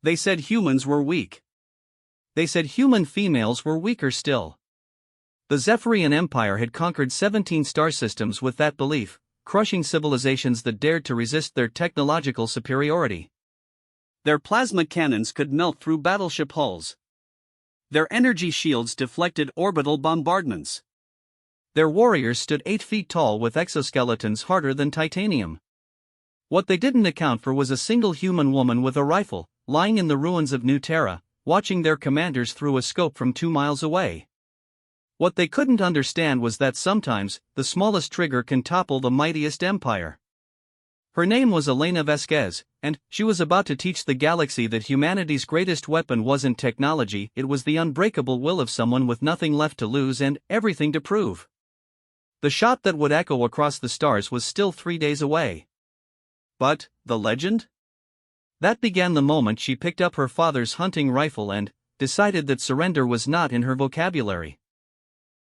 They said humans were weak. They said human females were weaker still. The Zephyrian Empire had conquered 17 star systems with that belief, crushing civilizations that dared to resist their technological superiority. Their plasma cannons could melt through battleship hulls. Their energy shields deflected orbital bombardments. Their warriors stood 8 feet tall with exoskeletons harder than titanium. What they didn't account for was a single human woman with a rifle, lying in the ruins of New Terra, watching their commanders through a scope from 2 miles away. What they couldn't understand was that sometimes, the smallest trigger can topple the mightiest empire. Her name was Elena Vasquez, and she was about to teach the galaxy that humanity's greatest weapon wasn't technology, it was the unbreakable will of someone with nothing left to lose and everything to prove. The shot that would echo across the stars was still 3 days away. But, the legend? That began the moment she picked up her father's hunting rifle and decided that surrender was not in her vocabulary.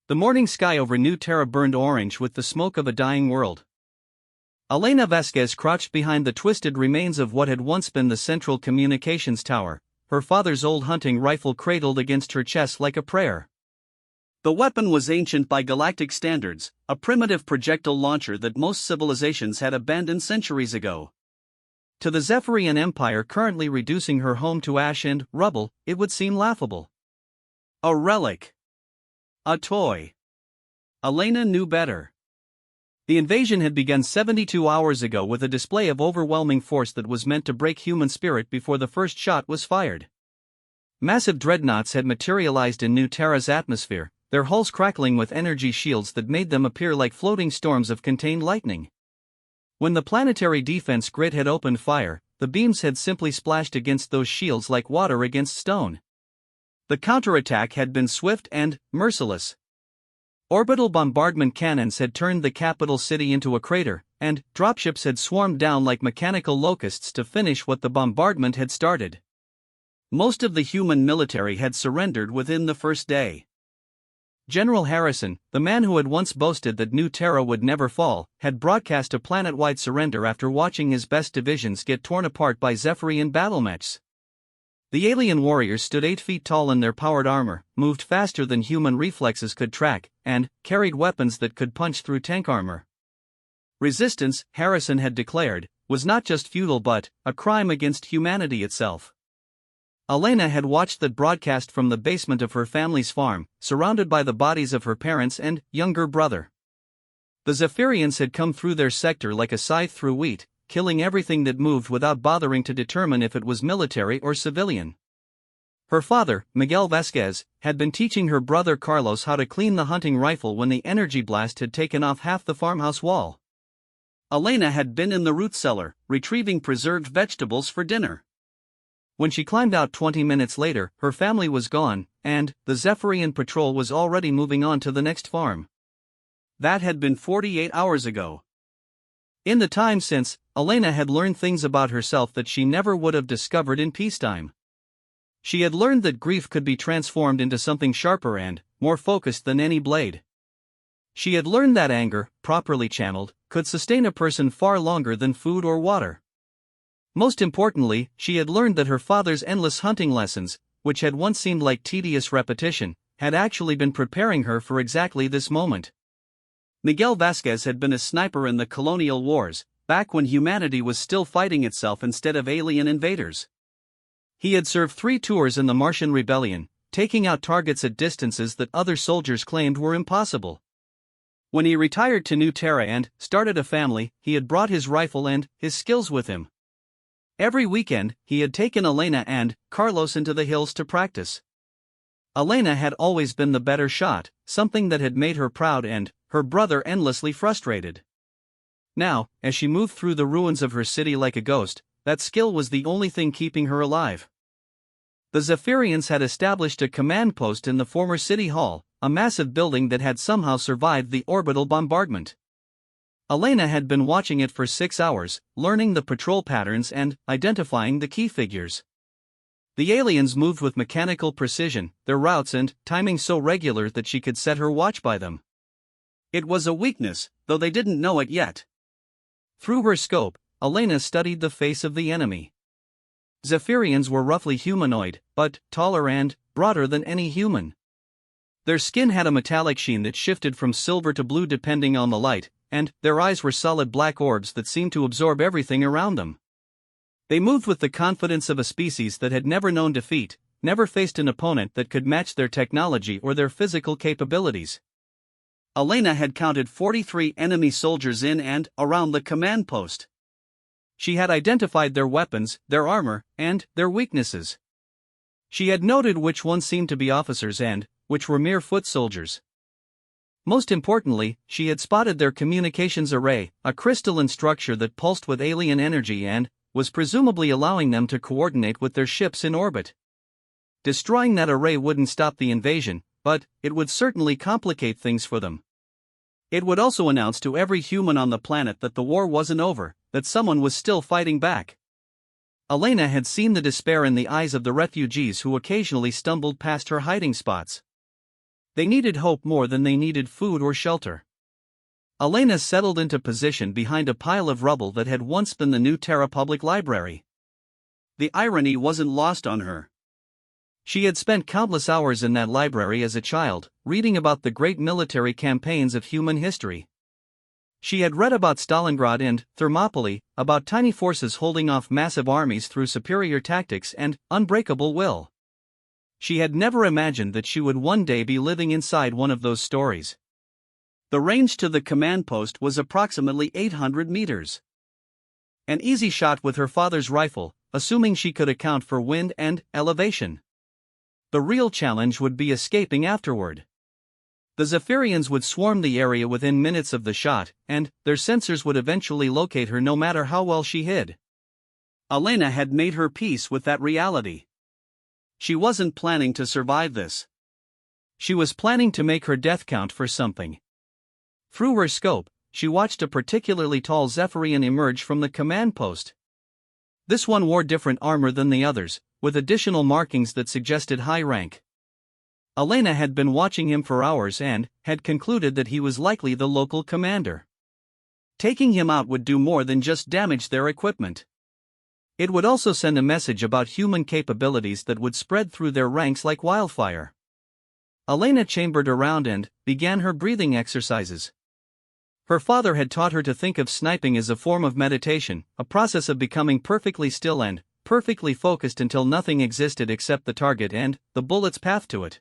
The morning sky over New Terra burned orange with the smoke of a dying world. Elena Vasquez crouched behind the twisted remains of what had once been the central communications tower, her father's old hunting rifle cradled against her chest like a prayer. The weapon was ancient by galactic standards, a primitive projectile launcher that most civilizations had abandoned centuries ago. To the Zephyrian Empire currently reducing her home to ash and rubble, it would seem laughable. A relic. A toy. Elena knew better. The invasion had begun 72 hours ago with a display of overwhelming force that was meant to break human spirit before the first shot was fired. Massive dreadnoughts had materialized in New Terra's atmosphere, their hulls crackling with energy shields that made them appear like floating storms of contained lightning. When the planetary defense grid had opened fire, the beams had simply splashed against those shields like water against stone. The counterattack had been swift and merciless. Orbital bombardment cannons had turned the capital city into a crater, and dropships had swarmed down like mechanical locusts to finish what the bombardment had started. Most of the human military had surrendered within the first day. General Harrison, the man who had once boasted that New Terra would never fall, had broadcast a planet-wide surrender after watching his best divisions get torn apart by Zephyrian battlemechs. The alien warriors stood 8 feet tall in their powered armor, moved faster than human reflexes could track, and carried weapons that could punch through tank armor. Resistance, Harrison had declared, was not just futile but a crime against humanity itself. Elena had watched that broadcast from the basement of her family's farm, surrounded by the bodies of her parents and younger brother. The Zephyrians had come through their sector like a scythe through wheat, killing everything that moved without bothering to determine if it was military or civilian. Her father, Miguel Vasquez, had been teaching her brother Carlos how to clean the hunting rifle when the energy blast had taken off half the farmhouse wall. Elena had been in the root cellar, retrieving preserved vegetables for dinner. When she climbed out 20 minutes later, her family was gone, and the Zephyrian patrol was already moving on to the next farm. That had been 48 hours ago. In the time since, Elena had learned things about herself that she never would have discovered in peacetime. She had learned that grief could be transformed into something sharper and more focused than any blade. She had learned that anger, properly channeled, could sustain a person far longer than food or water. Most importantly, she had learned that her father's endless hunting lessons, which had once seemed like tedious repetition, had actually been preparing her for exactly this moment. Miguel Vasquez had been a sniper in the colonial wars, back when humanity was still fighting itself instead of alien invaders. He had served 3 tours in the Martian Rebellion, taking out targets at distances that other soldiers claimed were impossible. When he retired to New Terra and started a family, he had brought his rifle and his skills with him. Every weekend, he had taken Elena and Carlos into the hills to practice. Elena had always been the better shot, something that had made her proud and her brother endlessly frustrated. Now, as she moved through the ruins of her city like a ghost, that skill was the only thing keeping her alive. The Zephyrians had established a command post in the former city hall, a massive building that had somehow survived the orbital bombardment. Elena had been watching it for 6 hours, learning the patrol patterns and identifying the key figures. The aliens moved with mechanical precision, their routes and timing so regular that she could set her watch by them. It was a weakness, though they didn't know it yet. Through her scope, Elena studied the face of the enemy. Zephyrians were roughly humanoid, but taller and broader than any human. Their skin had a metallic sheen that shifted from silver to blue depending on the light, and their eyes were solid black orbs that seemed to absorb everything around them. They moved with the confidence of a species that had never known defeat, never faced an opponent that could match their technology or their physical capabilities. Elena had counted 43 enemy soldiers in and around the command post. She had identified their weapons, their armor, and their weaknesses. She had noted which ones seemed to be officers and which were mere foot soldiers. Most importantly, she had spotted their communications array, a crystalline structure that pulsed with alien energy and was presumably allowing them to coordinate with their ships in orbit. Destroying that array wouldn't stop the invasion, but it would certainly complicate things for them. It would also announce to every human on the planet that the war wasn't over, that someone was still fighting back. Elena had seen the despair in the eyes of the refugees who occasionally stumbled past her hiding spots. They needed hope more than they needed food or shelter. Elena settled into position behind a pile of rubble that had once been the New Terra Public Library. The irony wasn't lost on her. She had spent countless hours in that library as a child, reading about the great military campaigns of human history. She had read about Stalingrad and Thermopylae, about tiny forces holding off massive armies through superior tactics and unbreakable will. She had never imagined that she would one day be living inside one of those stories. The range to the command post was approximately 800 meters. An easy shot with her father's rifle, assuming she could account for wind and elevation. The real challenge would be escaping afterward. The Zephyrians would swarm the area within minutes of the shot, and their sensors would eventually locate her no matter how well she hid. Elena had made her peace with that reality. She wasn't planning to survive this. She was planning to make her death count for something. Through her scope, she watched a particularly tall Zephyrian emerge from the command post. This one wore different armor than the others, with additional markings that suggested high rank. Elena had been watching him for hours and had concluded that he was likely the local commander. Taking him out would do more than just damage their equipment. It would also send a message about human capabilities that would spread through their ranks like wildfire. Elena chambered around and began her breathing exercises. Her father had taught her to think of sniping as a form of meditation, a process of becoming perfectly still and perfectly focused until nothing existed except the target and the bullet's path to it.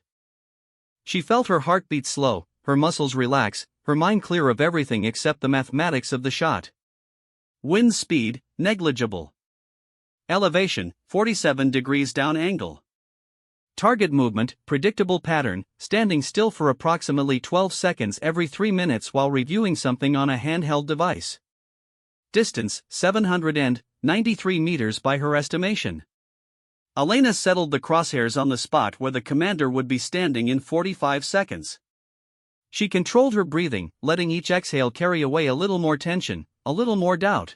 She felt her heartbeat slow, her muscles relax, her mind clear of everything except the mathematics of the shot. Wind speed, negligible. Elevation, 47 degrees down angle. Target movement, predictable pattern, standing still for approximately 12 seconds every 3 minutes while reviewing something on a handheld device. Distance, 793 meters by her estimation. Elena settled the crosshairs on the spot where the commander would be standing in 45 seconds. She controlled her breathing, letting each exhale carry away a little more tension, a little more doubt.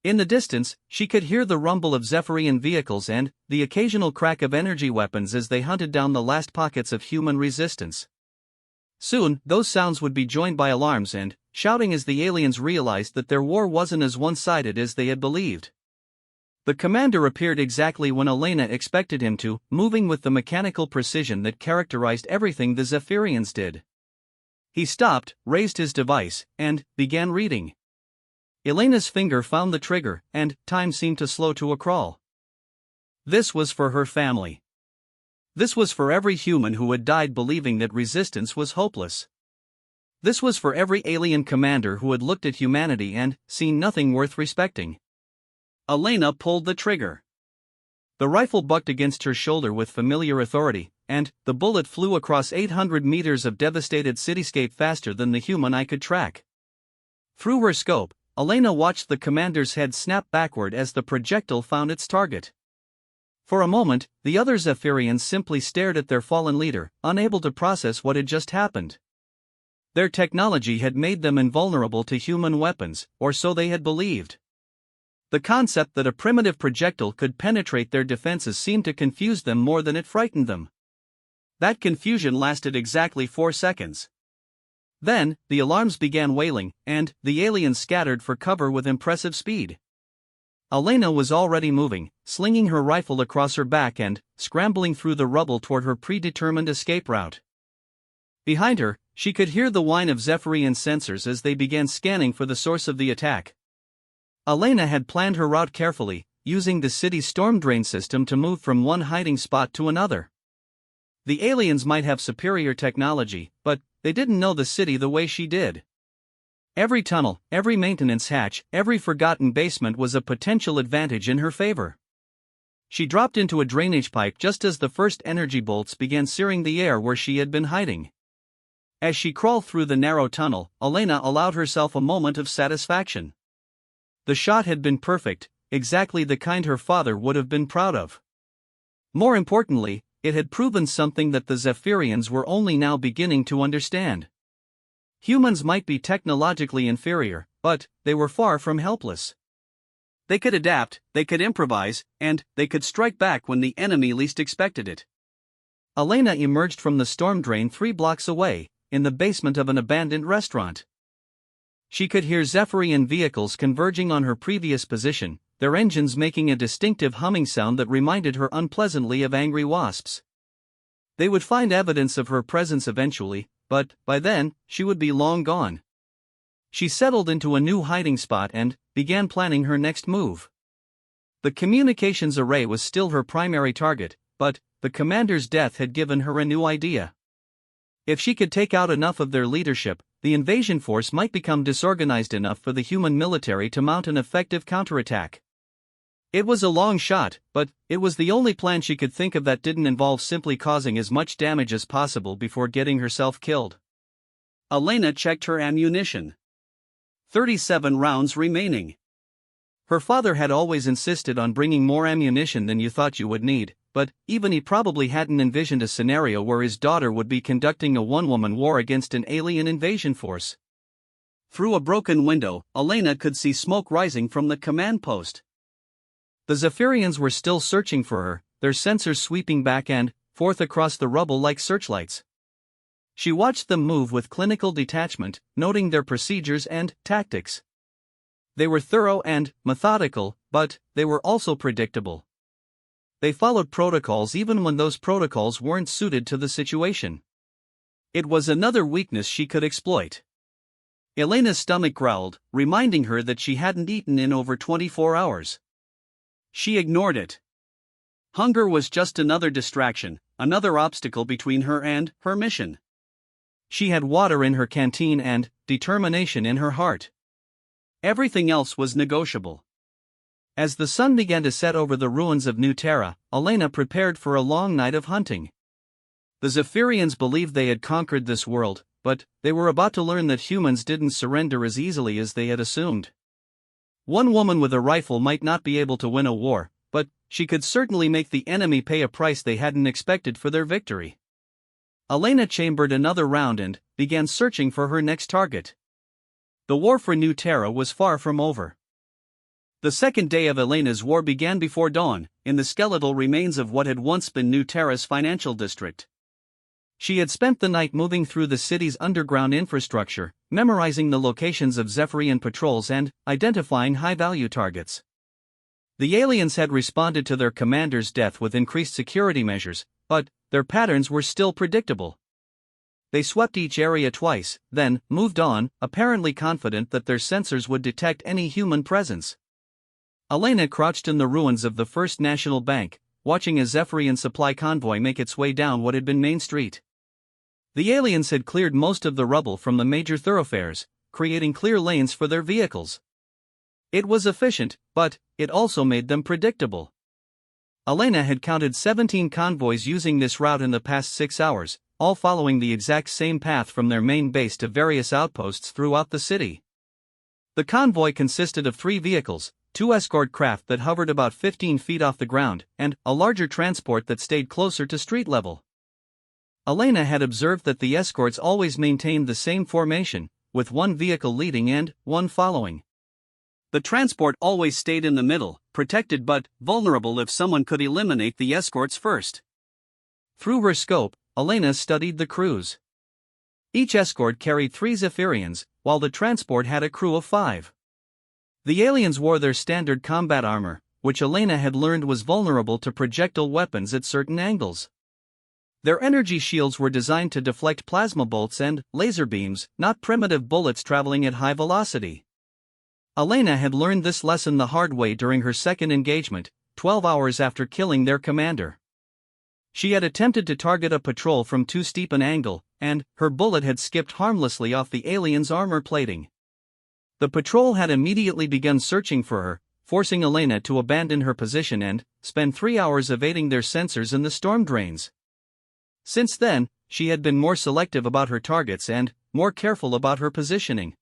In the distance, she could hear the rumble of Zephyrian vehicles and the occasional crack of energy weapons as they hunted down the last pockets of human resistance. Soon, those sounds would be joined by alarms and shouting as the aliens realized that their war wasn't as one-sided as they had believed. The commander appeared exactly when Elena expected him to, moving with the mechanical precision that characterized everything the Zephyrians did. He stopped, raised his device, and began reading. Elena's finger found the trigger, and time seemed to slow to a crawl. This was for her family. This was for every human who had died believing that resistance was hopeless. This was for every alien commander who had looked at humanity and seen nothing worth respecting. Elena pulled the trigger. The rifle bucked against her shoulder with familiar authority, and the bullet flew across 800 meters of devastated cityscape faster than the human eye could track. Through her scope, Elena watched the commander's head snap backward as the projectile found its target. For a moment, the other Zephyrians simply stared at their fallen leader, unable to process what had just happened. Their technology had made them invulnerable to human weapons, or so they had believed. The concept that a primitive projectile could penetrate their defenses seemed to confuse them more than it frightened them. That confusion lasted exactly 4 seconds. Then, the alarms began wailing, and the aliens scattered for cover with impressive speed. Elena was already moving, slinging her rifle across her back and scrambling through the rubble toward her predetermined escape route. Behind her, she could hear the whine of Zephyrian sensors as they began scanning for the source of the attack. Elena had planned her route carefully, using the city's storm drain system to move from one hiding spot to another. The aliens might have superior technology, but they didn't know the city the way she did. Every tunnel, every maintenance hatch, every forgotten basement was a potential advantage in her favor. She dropped into a drainage pipe just as the first energy bolts began searing the air where she had been hiding. As she crawled through the narrow tunnel, Elena allowed herself a moment of satisfaction. The shot had been perfect, exactly the kind her father would have been proud of. More importantly, it had proven something that the Zephyrians were only now beginning to understand. Humans might be technologically inferior, but they were far from helpless. They could adapt, they could improvise, and they could strike back when the enemy least expected it. Elena emerged from the storm drain 3 blocks away, in the basement of an abandoned restaurant. She could hear Zephyrian vehicles converging on her previous position, their engines making a distinctive humming sound that reminded her unpleasantly of angry wasps. They would find evidence of her presence eventually, but by then, she would be long gone. She settled into a new hiding spot and began planning her next move. The communications array was still her primary target, but the commander's death had given her a new idea. If she could take out enough of their leadership, the invasion force might become disorganized enough for the human military to mount an effective counterattack. It was a long shot, but it was the only plan she could think of that didn't involve simply causing as much damage as possible before getting herself killed. Elena checked her ammunition. 37 rounds remaining. Her father had always insisted on bringing more ammunition than you thought you would need, but even he probably hadn't envisioned a scenario where his daughter would be conducting a one-woman war against an alien invasion force. Through a broken window, Elena could see smoke rising from the command post. The Zephyrians were still searching for her, their sensors sweeping back and forth across the rubble like searchlights. She watched them move with clinical detachment, noting their procedures and tactics. They were thorough and methodical, but they were also predictable. They followed protocols even when those protocols weren't suited to the situation. It was another weakness she could exploit. Elena's stomach growled, reminding her that she hadn't eaten in over 24 hours. She ignored it. Hunger was just another distraction, another obstacle between her and her mission. She had water in her canteen and determination in her heart. Everything else was negotiable. As the sun began to set over the ruins of New Terra, Elena prepared for a long night of hunting. The Zephyrians believed they had conquered this world, but they were about to learn that humans didn't surrender as easily as they had assumed. One woman with a rifle might not be able to win a war, but she could certainly make the enemy pay a price they hadn't expected for their victory. Elena chambered another round and began searching for her next target. The war for New Terra was far from over. The second day of Elena's war began before dawn, in the skeletal remains of what had once been New Terra's financial district. She had spent the night moving through the city's underground infrastructure, memorizing the locations of Zephyrian patrols and identifying high-value targets. The aliens had responded to their commander's death with increased security measures, but their patterns were still predictable. They swept each area twice, then moved on, apparently confident that their sensors would detect any human presence. Elena crouched in the ruins of the First National Bank, watching a Zephyrian supply convoy make its way down what had been Main Street. The aliens had cleared most of the rubble from the major thoroughfares, creating clear lanes for their vehicles. It was efficient, but it also made them predictable. Elena had counted 17 convoys using this route in the past 6 hours, all following the exact same path from their main base to various outposts throughout the city. The convoy consisted of 3 vehicles, 2 escort craft that hovered about 15 feet off the ground, and a larger transport that stayed closer to street level. Elena had observed that the escorts always maintained the same formation, with one vehicle leading and one following. The transport always stayed in the middle, protected but vulnerable if someone could eliminate the escorts first. Through her scope, Elena studied the crews. Each escort carried 3 Zephyrians, while the transport had a crew of 5. The aliens wore their standard combat armor, which Elena had learned was vulnerable to projectile weapons at certain angles. Their energy shields were designed to deflect plasma bolts and laser beams, not primitive bullets traveling at high velocity. Elena had learned this lesson the hard way during her second engagement, 12 hours after killing their commander. She had attempted to target a patrol from too steep an angle, and her bullet had skipped harmlessly off the alien's armor plating. The patrol had immediately begun searching for her, forcing Elena to abandon her position and spend 3 hours evading their sensors in the storm drains. Since then, she had been more selective about her targets and more careful about her positioning.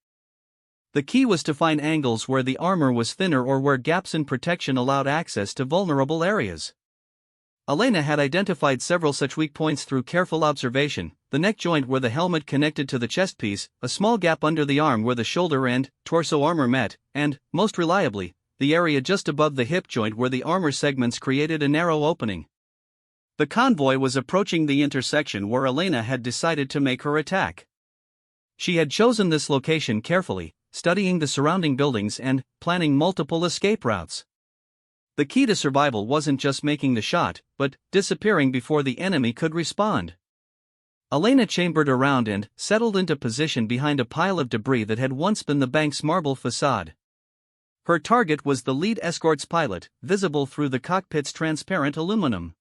The key was to find angles where the armor was thinner or where gaps in protection allowed access to vulnerable areas. Elena had identified several such weak points through careful observation: the neck joint where the helmet connected to the chest piece, a small gap under the arm where the shoulder and torso armor met, and, most reliably, the area just above the hip joint where the armor segments created a narrow opening. The convoy was approaching the intersection where Elena had decided to make her attack. She had chosen this location carefully, studying the surrounding buildings and planning multiple escape routes. The key to survival wasn't just making the shot, but disappearing before the enemy could respond. Elena chambered around and settled into position behind a pile of debris that had once been the bank's marble facade. Her target was the lead escort's pilot, visible through the cockpit's transparent aluminum.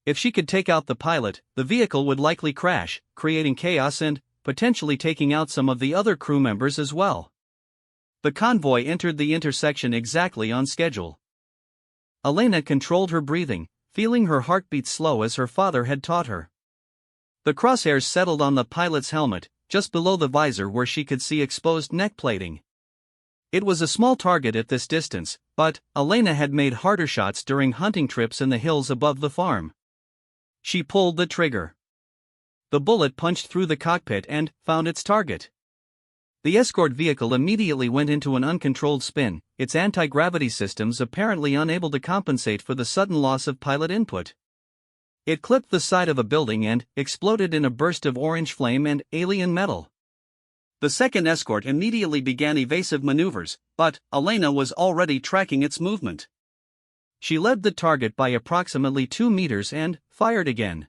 If she could take out the pilot, the vehicle would likely crash, creating chaos and potentially taking out some of the other crew members as well. The convoy entered the intersection exactly on schedule. Elena controlled her breathing, feeling her heartbeat slow as her father had taught her. The crosshairs settled on the pilot's helmet, just below the visor where she could see exposed neck plating. It was a small target at this distance, but Elena had made harder shots during hunting trips in the hills above the farm. She pulled the trigger. The bullet punched through the cockpit and found its target. The escort vehicle immediately went into an uncontrolled spin, its anti-gravity systems apparently unable to compensate for the sudden loss of pilot input. It clipped the side of a building and exploded in a burst of orange flame and alien metal. The second escort immediately began evasive maneuvers, but Elena was already tracking its movement. She led the target by approximately 2 meters and fired again.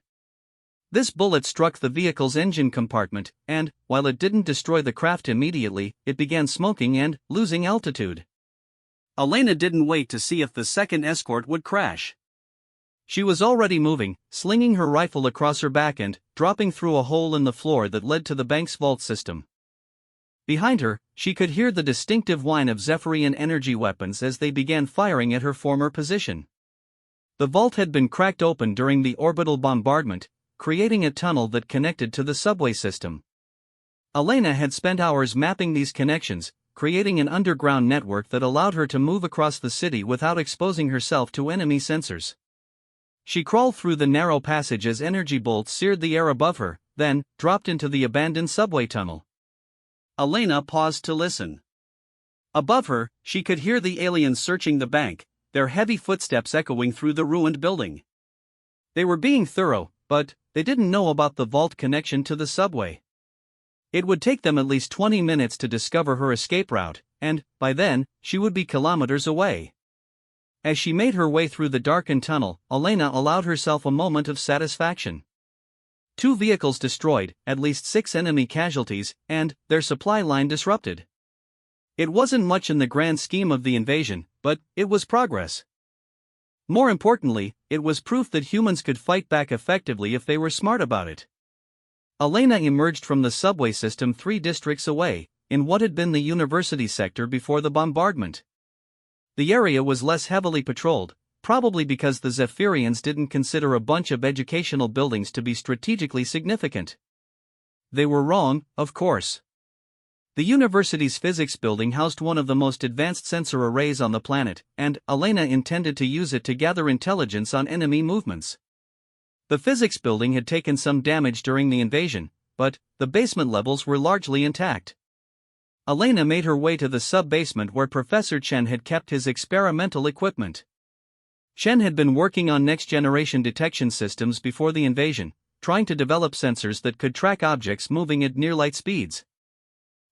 This bullet struck the vehicle's engine compartment, and, while it didn't destroy the craft immediately, it began smoking and losing altitude. Elena didn't wait to see if the second escort would crash. She was already moving, slinging her rifle across her back and dropping through a hole in the floor that led to the bank's vault system. Behind her, she could hear the distinctive whine of Zephyrian energy weapons as they began firing at her former position. The vault had been cracked open during the orbital bombardment, creating a tunnel that connected to the subway system. Elena had spent hours mapping these connections, creating an underground network that allowed her to move across the city without exposing herself to enemy sensors. She crawled through the narrow passage as energy bolts seared the air above her, then dropped into the abandoned subway tunnel. Elena paused to listen. Above her, she could hear the aliens searching the bank, their heavy footsteps echoing through the ruined building. They were being thorough, but they didn't know about the vault connection to the subway. It would take them at least 20 minutes to discover her escape route, and, by then, she would be kilometers away. As she made her way through the darkened tunnel, Elena allowed herself a moment of satisfaction. 2 vehicles destroyed, at least 6 enemy casualties, and their supply line disrupted. It wasn't much in the grand scheme of the invasion, but it was progress. More importantly, it was proof that humans could fight back effectively if they were smart about it. Elena emerged from the subway system 3 districts away, in what had been the university sector before the bombardment. The area was less heavily patrolled, probably because the Zephyrians didn't consider a bunch of educational buildings to be strategically significant. They were wrong, of course. The university's physics building housed one of the most advanced sensor arrays on the planet, and Elena intended to use it to gather intelligence on enemy movements. The physics building had taken some damage during the invasion, but the basement levels were largely intact. Elena made her way to the sub-basement where Professor Chen had kept his experimental equipment. Chen had been working on next-generation detection systems before the invasion, trying to develop sensors that could track objects moving at near-light speeds.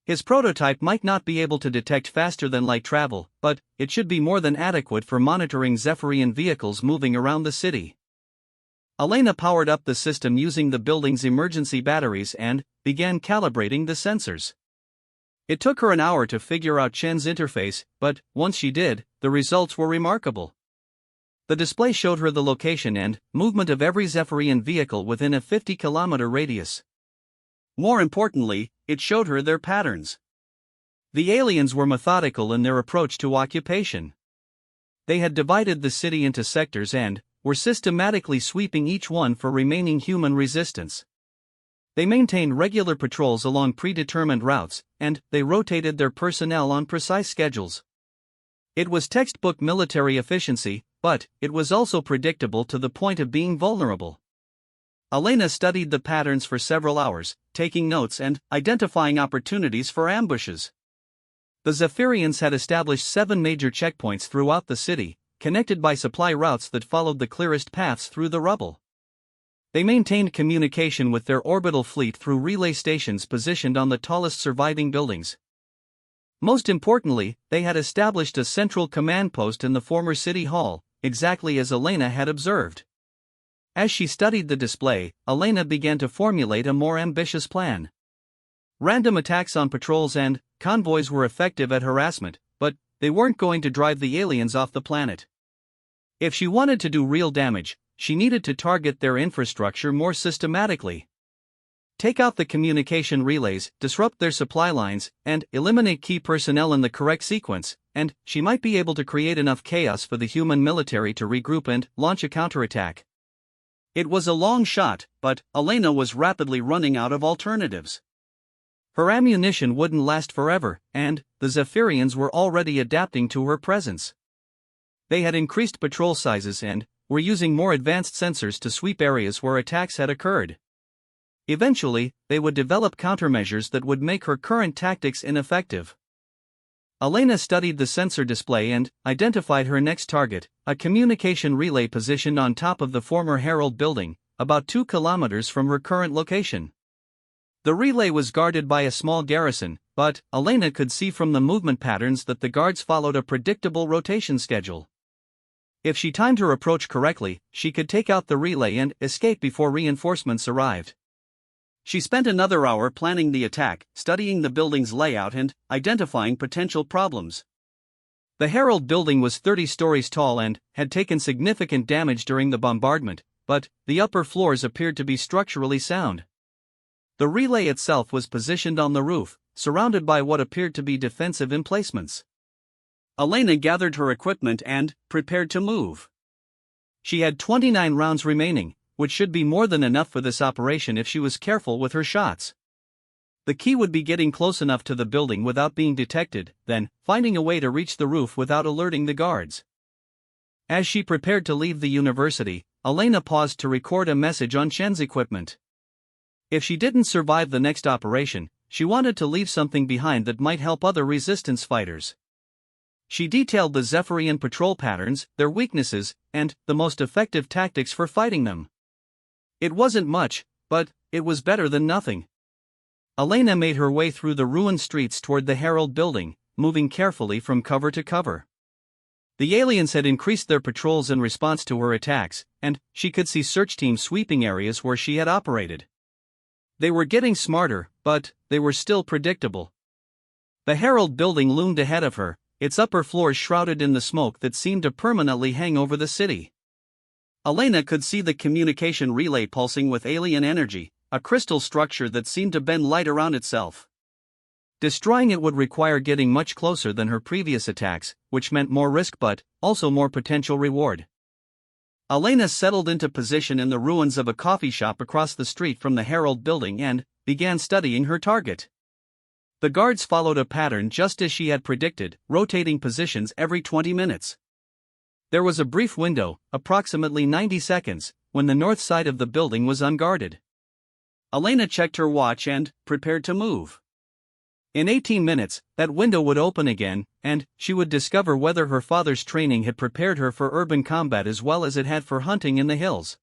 His prototype might not be able to detect faster than light travel, but it should be more than adequate for monitoring Zephyrian vehicles moving around the city. Elena powered up the system using the building's emergency batteries and began calibrating the sensors. It took her an hour to figure out Chen's interface, but once she did, the results were remarkable. The display showed her the location and movement of every Zephyrian vehicle within a 50-kilometer radius. More importantly, it showed her their patterns. The aliens were methodical in their approach to occupation. They had divided the city into sectors and were systematically sweeping each one for remaining human resistance. They maintained regular patrols along predetermined routes, and they rotated their personnel on precise schedules. It was textbook military efficiency, but it was also predictable to the point of being vulnerable. Elena studied the patterns for several hours, taking notes and identifying opportunities for ambushes. The Zephyrians had established 7 major checkpoints throughout the city, connected by supply routes that followed the clearest paths through the rubble. They maintained communication with their orbital fleet through relay stations positioned on the tallest surviving buildings. Most importantly, they had established a central command post in the former city hall, exactly as Elena had observed. As she studied the display, Elena began to formulate a more ambitious plan. Random attacks on patrols and convoys were effective at harassment, but they weren't going to drive the aliens off the planet. If she wanted to do real damage, she needed to target their infrastructure more systematically. Take out the communication relays, disrupt their supply lines, and eliminate key personnel in the correct sequence, and she might be able to create enough chaos for the human military to regroup and launch a counterattack. It was a long shot, but Elena was rapidly running out of alternatives. Her ammunition wouldn't last forever, and the Zephyrians were already adapting to her presence. They had increased patrol sizes and were using more advanced sensors to sweep areas where attacks had occurred. Eventually, they would develop countermeasures that would make her current tactics ineffective. Elena studied the sensor display and identified her next target, a communication relay positioned on top of the former Herald building, about 2 kilometers from her current location. The relay was guarded by a small garrison, but Elena could see from the movement patterns that the guards followed a predictable rotation schedule. If she timed her approach correctly, she could take out the relay and escape before reinforcements arrived. She spent another hour planning the attack, studying the building's layout and identifying potential problems. The Herald building was 30 stories tall and had taken significant damage during the bombardment, but the upper floors appeared to be structurally sound. The relay itself was positioned on the roof, surrounded by what appeared to be defensive emplacements. Elena gathered her equipment and prepared to move. She had 29 rounds remaining, which should be more than enough for this operation if she was careful with her shots. The key would be getting close enough to the building without being detected, then finding a way to reach the roof without alerting the guards. As she prepared to leave the university, Elena paused to record a message on Chen's equipment. If she didn't survive the next operation, she wanted to leave something behind that might help other resistance fighters. She detailed the Zephyrian patrol patterns, their weaknesses, and the most effective tactics for fighting them. It wasn't much, but it was better than nothing. Elena made her way through the ruined streets toward the Herald building, moving carefully from cover to cover. The aliens had increased their patrols in response to her attacks, and she could see search teams sweeping areas where she had operated. They were getting smarter, but they were still predictable. The Herald building loomed ahead of her, its upper floors shrouded in the smoke that seemed to permanently hang over the city. Elena could see the communication relay pulsing with alien energy, a crystal structure that seemed to bend light around itself. Destroying it would require getting much closer than her previous attacks, which meant more risk but also more potential reward. Elena settled into position in the ruins of a coffee shop across the street from the Herald building and began studying her target. The guards followed a pattern just as she had predicted, rotating positions every 20 minutes. There was a brief window, approximately 90 seconds, when the north side of the building was unguarded. Elena checked her watch and prepared to move. In 18 minutes, that window would open again, and she would discover whether her father's training had prepared her for urban combat as well as it had for hunting in the hills.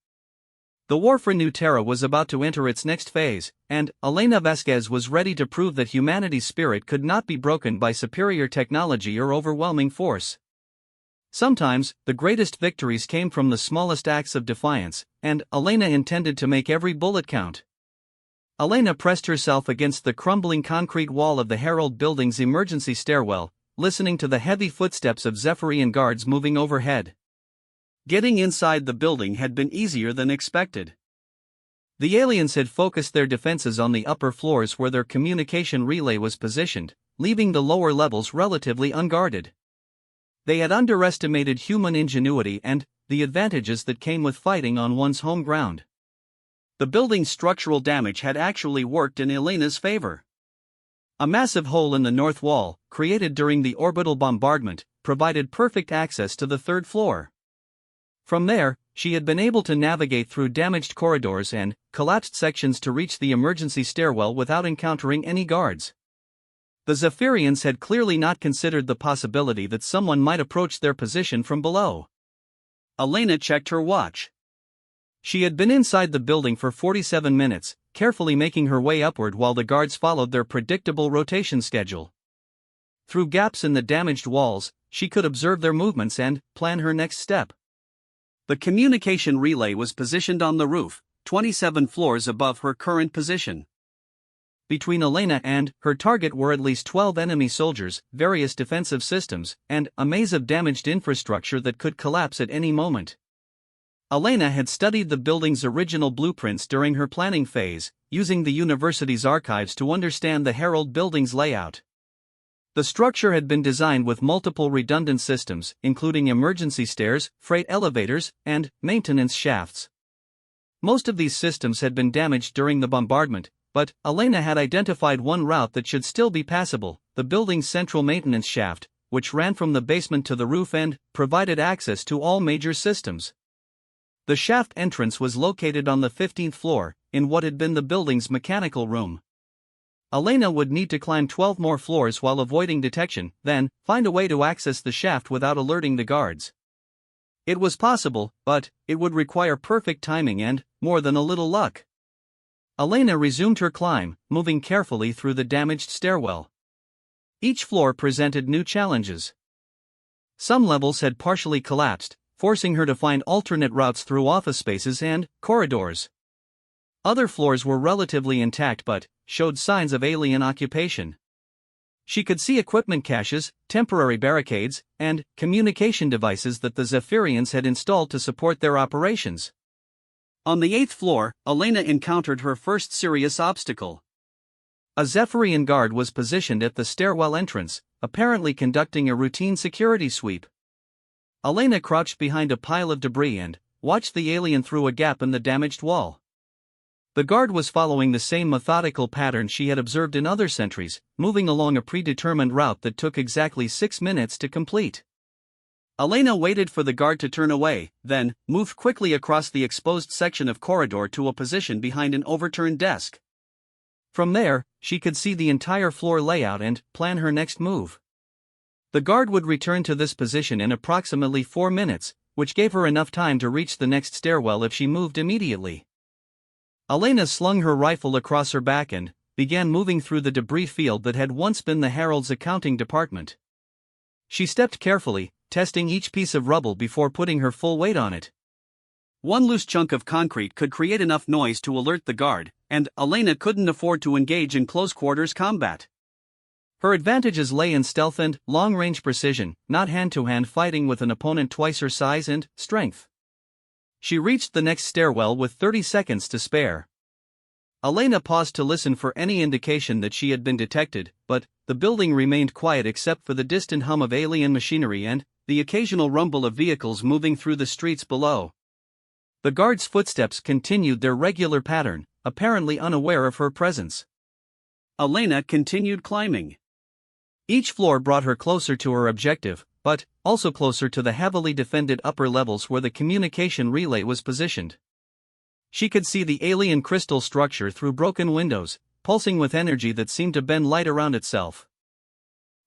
The war for New Terra was about to enter its next phase, and Elena Vasquez was ready to prove that humanity's spirit could not be broken by superior technology or overwhelming force. Sometimes, the greatest victories came from the smallest acts of defiance, and Elena intended to make every bullet count. Elena pressed herself against the crumbling concrete wall of the Herald Building's emergency stairwell, listening to the heavy footsteps of Zephyrian guards moving overhead. Getting inside the building had been easier than expected. The aliens had focused their defenses on the upper floors where their communication relay was positioned, leaving the lower levels relatively unguarded. They had underestimated human ingenuity and the advantages that came with fighting on one's home ground. The building's structural damage had actually worked in Elena's favor. A massive hole in the north wall, created during the orbital bombardment, provided perfect access to the third floor. From there, she had been able to navigate through damaged corridors and collapsed sections to reach the emergency stairwell without encountering any guards. The Zephyrians had clearly not considered the possibility that someone might approach their position from below. Elena checked her watch. She had been inside the building for 47 minutes, carefully making her way upward while the guards followed their predictable rotation schedule. Through gaps in the damaged walls, she could observe their movements and plan her next step. The communication relay was positioned on the roof, 27 floors above her current position. Between Elena and her target were at least 12 enemy soldiers, various defensive systems, and a maze of damaged infrastructure that could collapse at any moment. Elena had studied the building's original blueprints during her planning phase, using the university's archives to understand the Herald Building's layout. The structure had been designed with multiple redundant systems, including emergency stairs, freight elevators, and maintenance shafts. Most of these systems had been damaged during the bombardment, but Elena had identified one route that should still be passable, the building's central maintenance shaft, which ran from the basement to the roof and provided access to all major systems. The shaft entrance was located on the 15th floor, in what had been the building's mechanical room. Elena would need to climb 12 more floors while avoiding detection, then find a way to access the shaft without alerting the guards. It was possible, but it would require perfect timing and more than a little luck. Elena resumed her climb, moving carefully through the damaged stairwell. Each floor presented new challenges. Some levels had partially collapsed, forcing her to find alternate routes through office spaces and corridors. Other floors were relatively intact but showed signs of alien occupation. She could see equipment caches, temporary barricades, and communication devices that the Zephyrians had installed to support their operations. On the 8th floor, Elena encountered her first serious obstacle. A Zephyrian guard was positioned at the stairwell entrance, apparently conducting a routine security sweep. Elena crouched behind a pile of debris and watched the alien through a gap in the damaged wall. The guard was following the same methodical pattern she had observed in other sentries, moving along a predetermined route that took exactly 6 minutes to complete. Elena waited for the guard to turn away, then moved quickly across the exposed section of corridor to a position behind an overturned desk. From there, she could see the entire floor layout and plan her next move. The guard would return to this position in approximately 4 minutes, which gave her enough time to reach the next stairwell if she moved immediately. Elena slung her rifle across her back and began moving through the debris field that had once been the Herald's accounting department. She stepped carefully, testing each piece of rubble before putting her full weight on it. One loose chunk of concrete could create enough noise to alert the guard, and Elena couldn't afford to engage in close-quarters combat. Her advantages lay in stealth and long-range precision, not hand-to-hand fighting with an opponent twice her size and strength. She reached the next stairwell with 30 seconds to spare. Elena paused to listen for any indication that she had been detected, but the building remained quiet except for the distant hum of alien machinery and the occasional rumble of vehicles moving through the streets below. The guards' footsteps continued their regular pattern, apparently unaware of her presence. Elena continued climbing. Each floor brought her closer to her objective, but also closer to the heavily defended upper levels where the communication relay was positioned. She could see the alien crystal structure through broken windows, pulsing with energy that seemed to bend light around itself.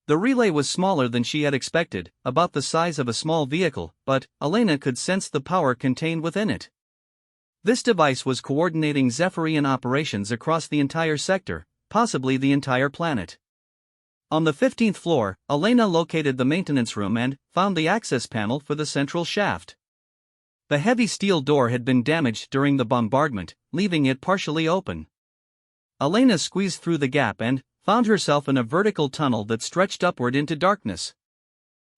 The relay was smaller than she had expected, about the size of a small vehicle, but Elena could sense the power contained within it. This device was coordinating Zephyrian operations across the entire sector, possibly the entire planet. On the 15th floor, Elena located the maintenance room and found the access panel for the central shaft. The heavy steel door had been damaged during the bombardment, leaving it partially open. Elena squeezed through the gap and found herself in a vertical tunnel that stretched upward into darkness.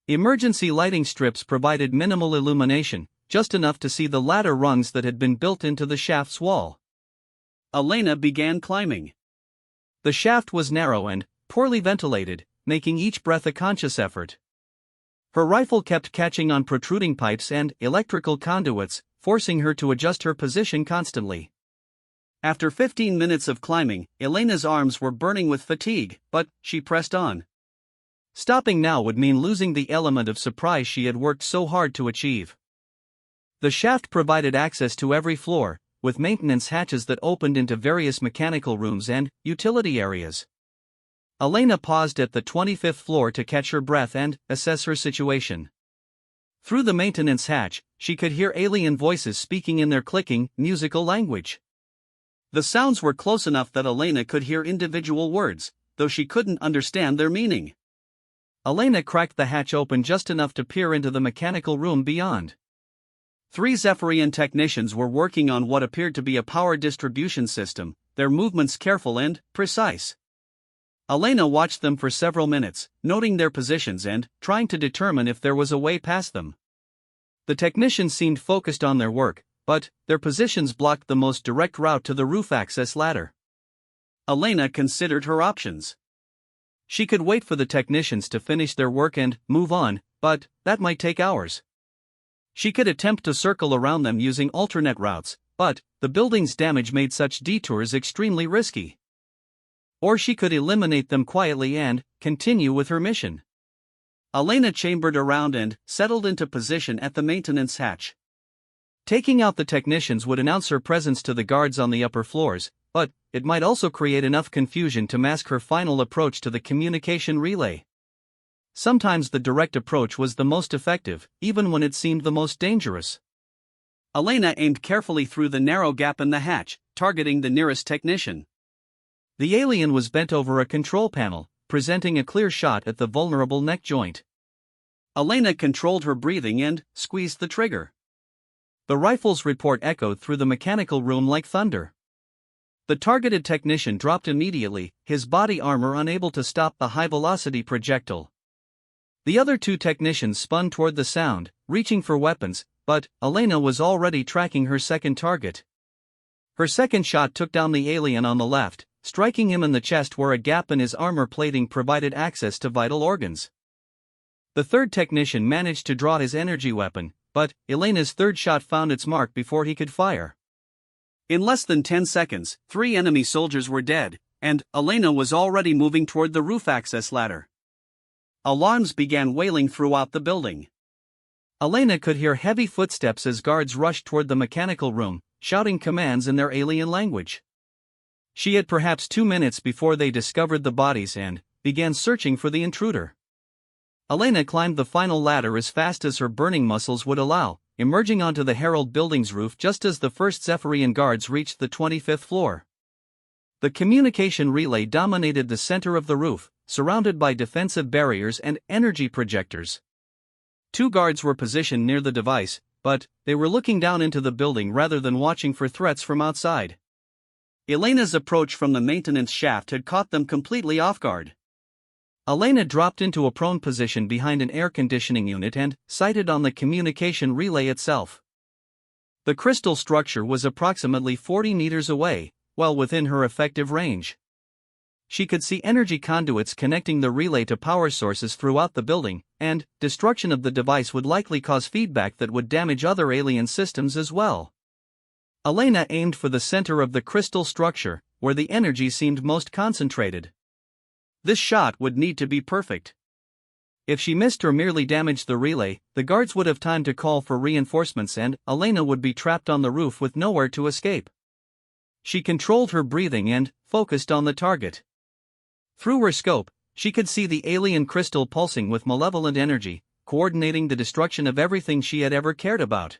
Emergency lighting strips provided minimal illumination, just enough to see the ladder rungs that had been built into the shaft's wall. Elena began climbing. The shaft was narrow and poorly ventilated, making each breath a conscious effort. Her rifle kept catching on protruding pipes and electrical conduits, forcing her to adjust her position constantly. After 15 minutes of climbing, Elena's arms were burning with fatigue, but she pressed on. Stopping now would mean losing the element of surprise she had worked so hard to achieve. The shaft provided access to every floor, with maintenance hatches that opened into various mechanical rooms and utility areas. Elena paused at the 25th floor to catch her breath and assess her situation. Through the maintenance hatch, she could hear alien voices speaking in their clicking, musical language. The sounds were close enough that Elena could hear individual words, though she couldn't understand their meaning. Elena cracked the hatch open just enough to peer into the mechanical room beyond. 3 Zephyrian technicians were working on what appeared to be a power distribution system, their movements careful and precise. Elena watched them for several minutes, noting their positions and trying to determine if there was a way past them. The technicians seemed focused on their work, but their positions blocked the most direct route to the roof access ladder. Elena considered her options. She could wait for the technicians to finish their work and move on, but that might take hours. She could attempt to circle around them using alternate routes, but the building's damage made such detours extremely risky. Or she could eliminate them quietly and continue with her mission. Elena chambered around and settled into position at the maintenance hatch. Taking out the technicians would announce her presence to the guards on the upper floors, but it might also create enough confusion to mask her final approach to the communication relay. Sometimes the direct approach was the most effective, even when it seemed the most dangerous. Elena aimed carefully through the narrow gap in the hatch, targeting the nearest technician. The alien was bent over a control panel, presenting a clear shot at the vulnerable neck joint. Elena controlled her breathing and squeezed the trigger. The rifle's report echoed through the mechanical room like thunder. The targeted technician dropped immediately, his body armor unable to stop the high-velocity projectile. The other 2 technicians spun toward the sound, reaching for weapons, but Elena was already tracking her second target. Her second shot took down the alien on the left, striking him in the chest where a gap in his armor plating provided access to vital organs. The third technician managed to draw his energy weapon, but Elena's third shot found its mark before he could fire. In less than 10 seconds, 3 enemy soldiers were dead, and Elena was already moving toward the roof access ladder. Alarms began wailing throughout the building. Elena could hear heavy footsteps as guards rushed toward the mechanical room, shouting commands in their alien language. She had perhaps 2 minutes before they discovered the bodies and began searching for the intruder. Elena climbed the final ladder as fast as her burning muscles would allow, emerging onto the Herald building's roof just as the first Zephyrian guards reached the 25th floor. The communication relay dominated the center of the roof, surrounded by defensive barriers and energy projectors. 2 guards were positioned near the device, but they were looking down into the building rather than watching for threats from outside. Elena's approach from the maintenance shaft had caught them completely off guard. Elena dropped into a prone position behind an air conditioning unit and sighted on the communication relay itself. The crystal structure was approximately 40 meters away, well within her effective range. She could see energy conduits connecting the relay to power sources throughout the building, and destruction of the device would likely cause feedback that would damage other alien systems as well. Elena aimed for the center of the crystal structure, where the energy seemed most concentrated. This shot would need to be perfect. If she missed or merely damaged the relay, the guards would have time to call for reinforcements and Elena would be trapped on the roof with nowhere to escape. She controlled her breathing and focused on the target. Through her scope, she could see the alien crystal pulsing with malevolent energy, coordinating the destruction of everything she had ever cared about.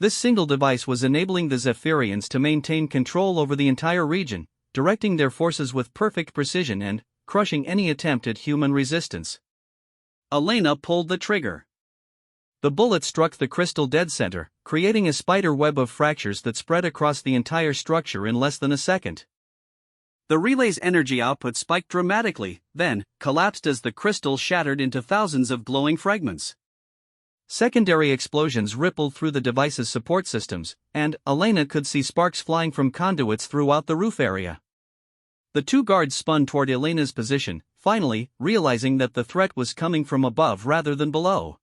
This single device was enabling the Zephyrians to maintain control over the entire region, directing their forces with perfect precision and crushing any attempt at human resistance. Elena pulled the trigger. The bullet struck the crystal dead center, creating a spider web of fractures that spread across the entire structure in less than a second. The relay's energy output spiked dramatically, then collapsed as the crystal shattered into thousands of glowing fragments. Secondary explosions rippled through the device's support systems, and Elena could see sparks flying from conduits throughout the roof area. The two guards spun toward Elena's position, finally realizing that the threat was coming from above rather than below.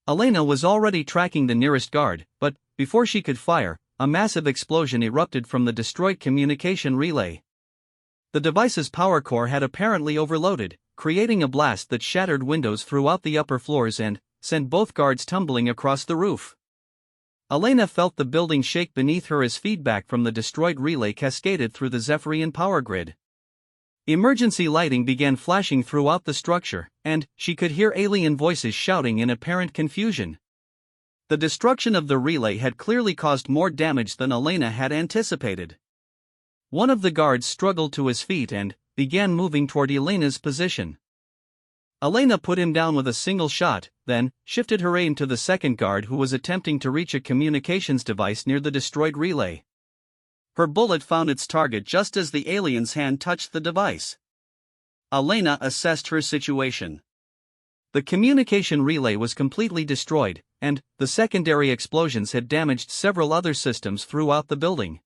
Elena was already tracking the nearest guard, but before she could fire, a massive explosion erupted from the destroyed communication relay. The device's power core had apparently overloaded, creating a blast that shattered windows throughout the upper floors and sent both guards tumbling across the roof. Elena felt the building shake beneath her as feedback from the destroyed relay cascaded through the Zephyrian power grid. Emergency lighting began flashing throughout the structure, and she could hear alien voices shouting in apparent confusion. The destruction of the relay had clearly caused more damage than Elena had anticipated. One of the guards struggled to his feet and began moving toward Elena's position. Elena put him down with a single shot, then shifted her aim to the second guard who was attempting to reach a communications device near the destroyed relay. Her bullet found its target just as the alien's hand touched the device. Elena assessed her situation. The communication relay was completely destroyed, and the secondary explosions had damaged several other systems throughout the building.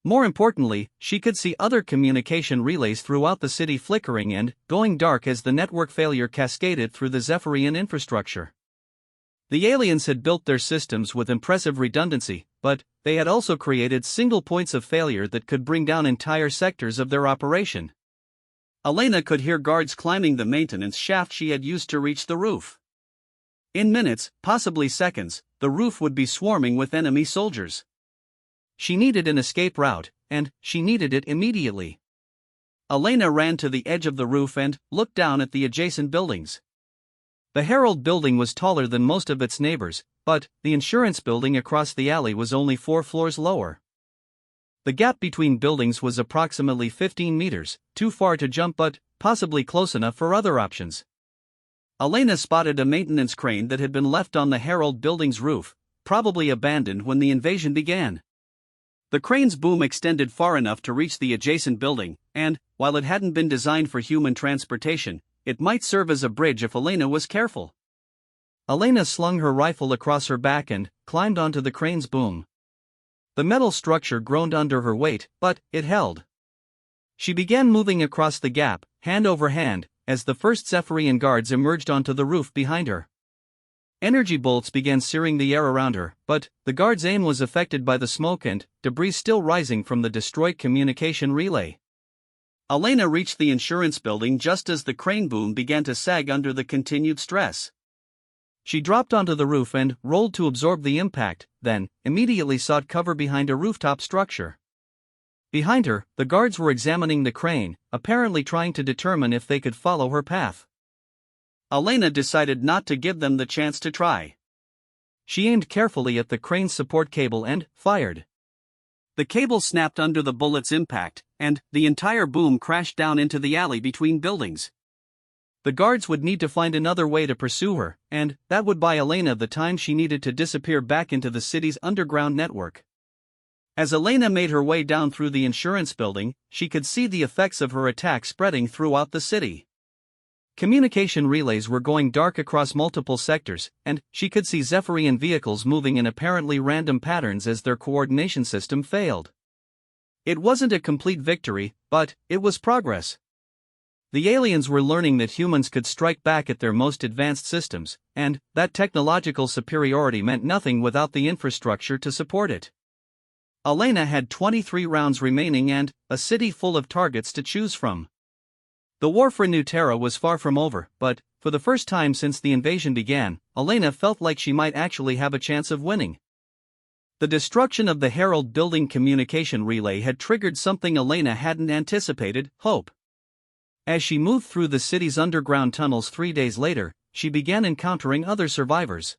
More importantly, she could see other communication relays throughout the city flickering and going dark as the network failure cascaded through the Zephyrian infrastructure. The aliens had built their systems with impressive redundancy, but they had also created single points of failure that could bring down entire sectors of their operation. Elena could hear guards climbing the maintenance shaft she had used to reach the roof. In minutes, possibly seconds, the roof would be swarming with enemy soldiers. She needed an escape route, and she needed it immediately. Elena ran to the edge of the roof and looked down at the adjacent buildings. The Herald building was taller than most of its neighbors, but the insurance building across the alley was only 4 floors lower. The gap between buildings was approximately 15 meters, too far to jump but possibly close enough for other options. Elena spotted a maintenance crane that had been left on the Herald building's roof, probably abandoned when the invasion began. The crane's boom extended far enough to reach the adjacent building, and, while it hadn't been designed for human transportation, it might serve as a bridge if Elena was careful. Elena slung her rifle across her back and climbed onto the crane's boom. The metal structure groaned under her weight, but it held. She began moving across the gap, hand over hand, as the first Zephyrian guards emerged onto the roof behind her. Energy bolts began searing the air around her, but the guard's aim was affected by the smoke and debris still rising from the destroyed communication relay. Elena reached the insurance building just as the crane boom began to sag under the continued stress. She dropped onto the roof and rolled to absorb the impact, then immediately sought cover behind a rooftop structure. Behind her, the guards were examining the crane, apparently trying to determine if they could follow her path. Elena decided not to give them the chance to try. She aimed carefully at the crane's support cable and fired. The cable snapped under the bullet's impact, and the entire boom crashed down into the alley between buildings. The guards would need to find another way to pursue her, and that would buy Elena the time she needed to disappear back into the city's underground network. As Elena made her way down through the insurance building, she could see the effects of her attack spreading throughout the city. Communication relays were going dark across multiple sectors, and she could see Zephyrian vehicles moving in apparently random patterns as their coordination system failed. It wasn't a complete victory, but it was progress. The aliens were learning that humans could strike back at their most advanced systems, and that technological superiority meant nothing without the infrastructure to support it. Elena had 23 rounds remaining and a city full of targets to choose from. The war for New Terra was far from over, but, for the first time since the invasion began, Elena felt like she might actually have a chance of winning. The destruction of the Herald building communication relay had triggered something Elena hadn't anticipated: hope. As she moved through the city's underground tunnels 3 days later, she began encountering other survivors.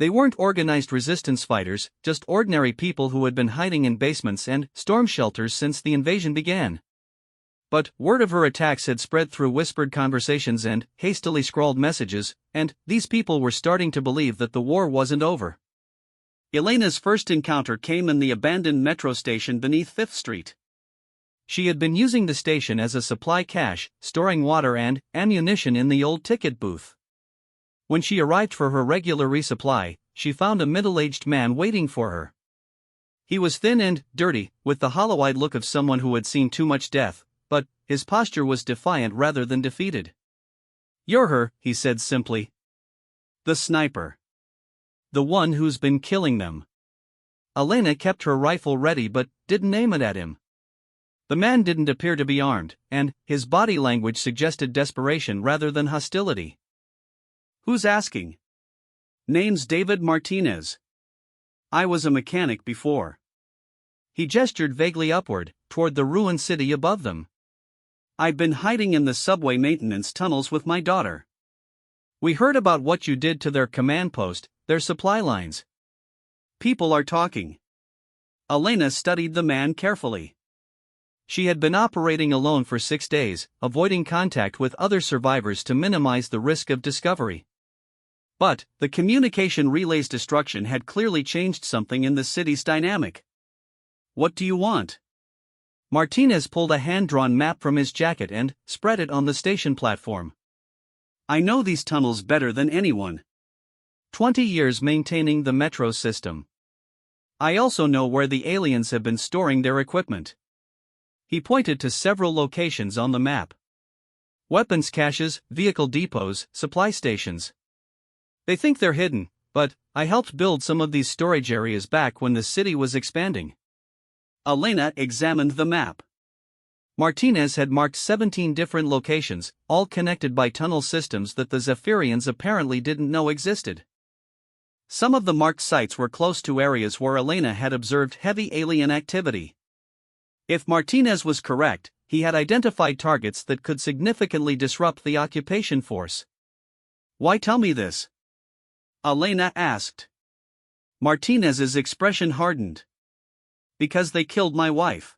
They weren't organized resistance fighters, just ordinary people who had been hiding in basements and storm shelters since the invasion began. But word of her attacks had spread through whispered conversations and hastily scrawled messages, and these people were starting to believe that the war wasn't over. Elena's first encounter came in the abandoned metro station beneath 5th Street. She had been using the station as a supply cache, storing water and ammunition in the old ticket booth. When she arrived for her regular resupply, she found a middle-aged man waiting for her. He was thin and dirty, with the hollow-eyed look of someone who had seen too much death, but his posture was defiant rather than defeated. "You're her," he said simply. "The sniper. The one who's been killing them." Elena kept her rifle ready but didn't aim it at him. The man didn't appear to be armed, and his body language suggested desperation rather than hostility. "Who's asking?" "Name's David Martinez. I was a mechanic before." He gestured vaguely upward, toward the ruined city above them. "I've been hiding in the subway maintenance tunnels with my daughter. We heard about what you did to their command post, their supply lines. People are talking." Elena studied the man carefully. She had been operating alone for 6 days, avoiding contact with other survivors to minimize the risk of discovery. But the communication relay's destruction had clearly changed something in the city's dynamic. "What do you want?" Martinez pulled a hand-drawn map from his jacket and spread it on the station platform. "I know these tunnels better than anyone. 20 years maintaining the metro system. I also know where the aliens have been storing their equipment." He pointed to several locations on the map. "Weapons caches, vehicle depots, supply stations. They think they're hidden, but I helped build some of these storage areas back when the city was expanding." Elena examined the map. Martinez had marked 17 different locations, all connected by tunnel systems that the Zephyrians apparently didn't know existed. Some of the marked sites were close to areas where Elena had observed heavy alien activity. If Martinez was correct, he had identified targets that could significantly disrupt the occupation force. "Why tell me this?" Elena asked. Martinez's expression hardened. "Because they killed my wife.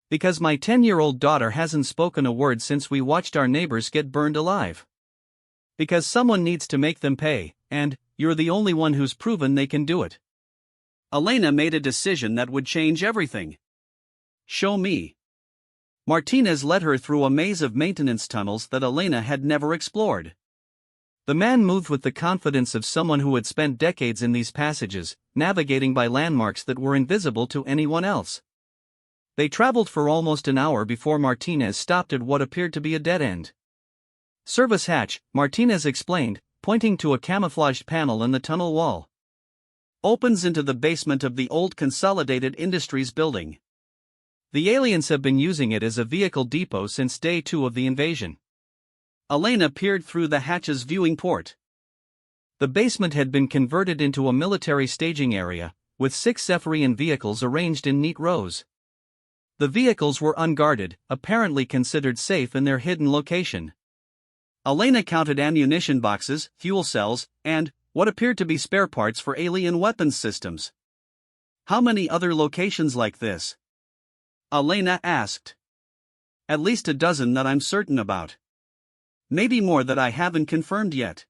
Because my 10-year-old daughter hasn't spoken a word since we watched our neighbors get burned alive. Because someone needs to make them pay, and you're the only one who's proven they can do it." Elena made a decision that would change everything. "Show me." Martinez led her through a maze of maintenance tunnels that Elena had never explored. The man moved with the confidence of someone who had spent decades in these passages, navigating by landmarks that were invisible to anyone else. They traveled for almost an hour before Martinez stopped at what appeared to be a dead end. "Service hatch," Martinez explained, pointing to a camouflaged panel in the tunnel wall. "Opens into the basement of the old Consolidated Industries building. The aliens have been using it as a vehicle depot since day 2 of the invasion." Elena peered through the hatch's viewing port. The basement had been converted into a military staging area, with 6 Zephyrian vehicles arranged in neat rows. The vehicles were unguarded, apparently considered safe in their hidden location. Elena counted ammunition boxes, fuel cells, and what appeared to be spare parts for alien weapons systems. "How many other locations like this?" Elena asked. "At least a dozen that I'm certain about. Maybe more that I haven't confirmed yet."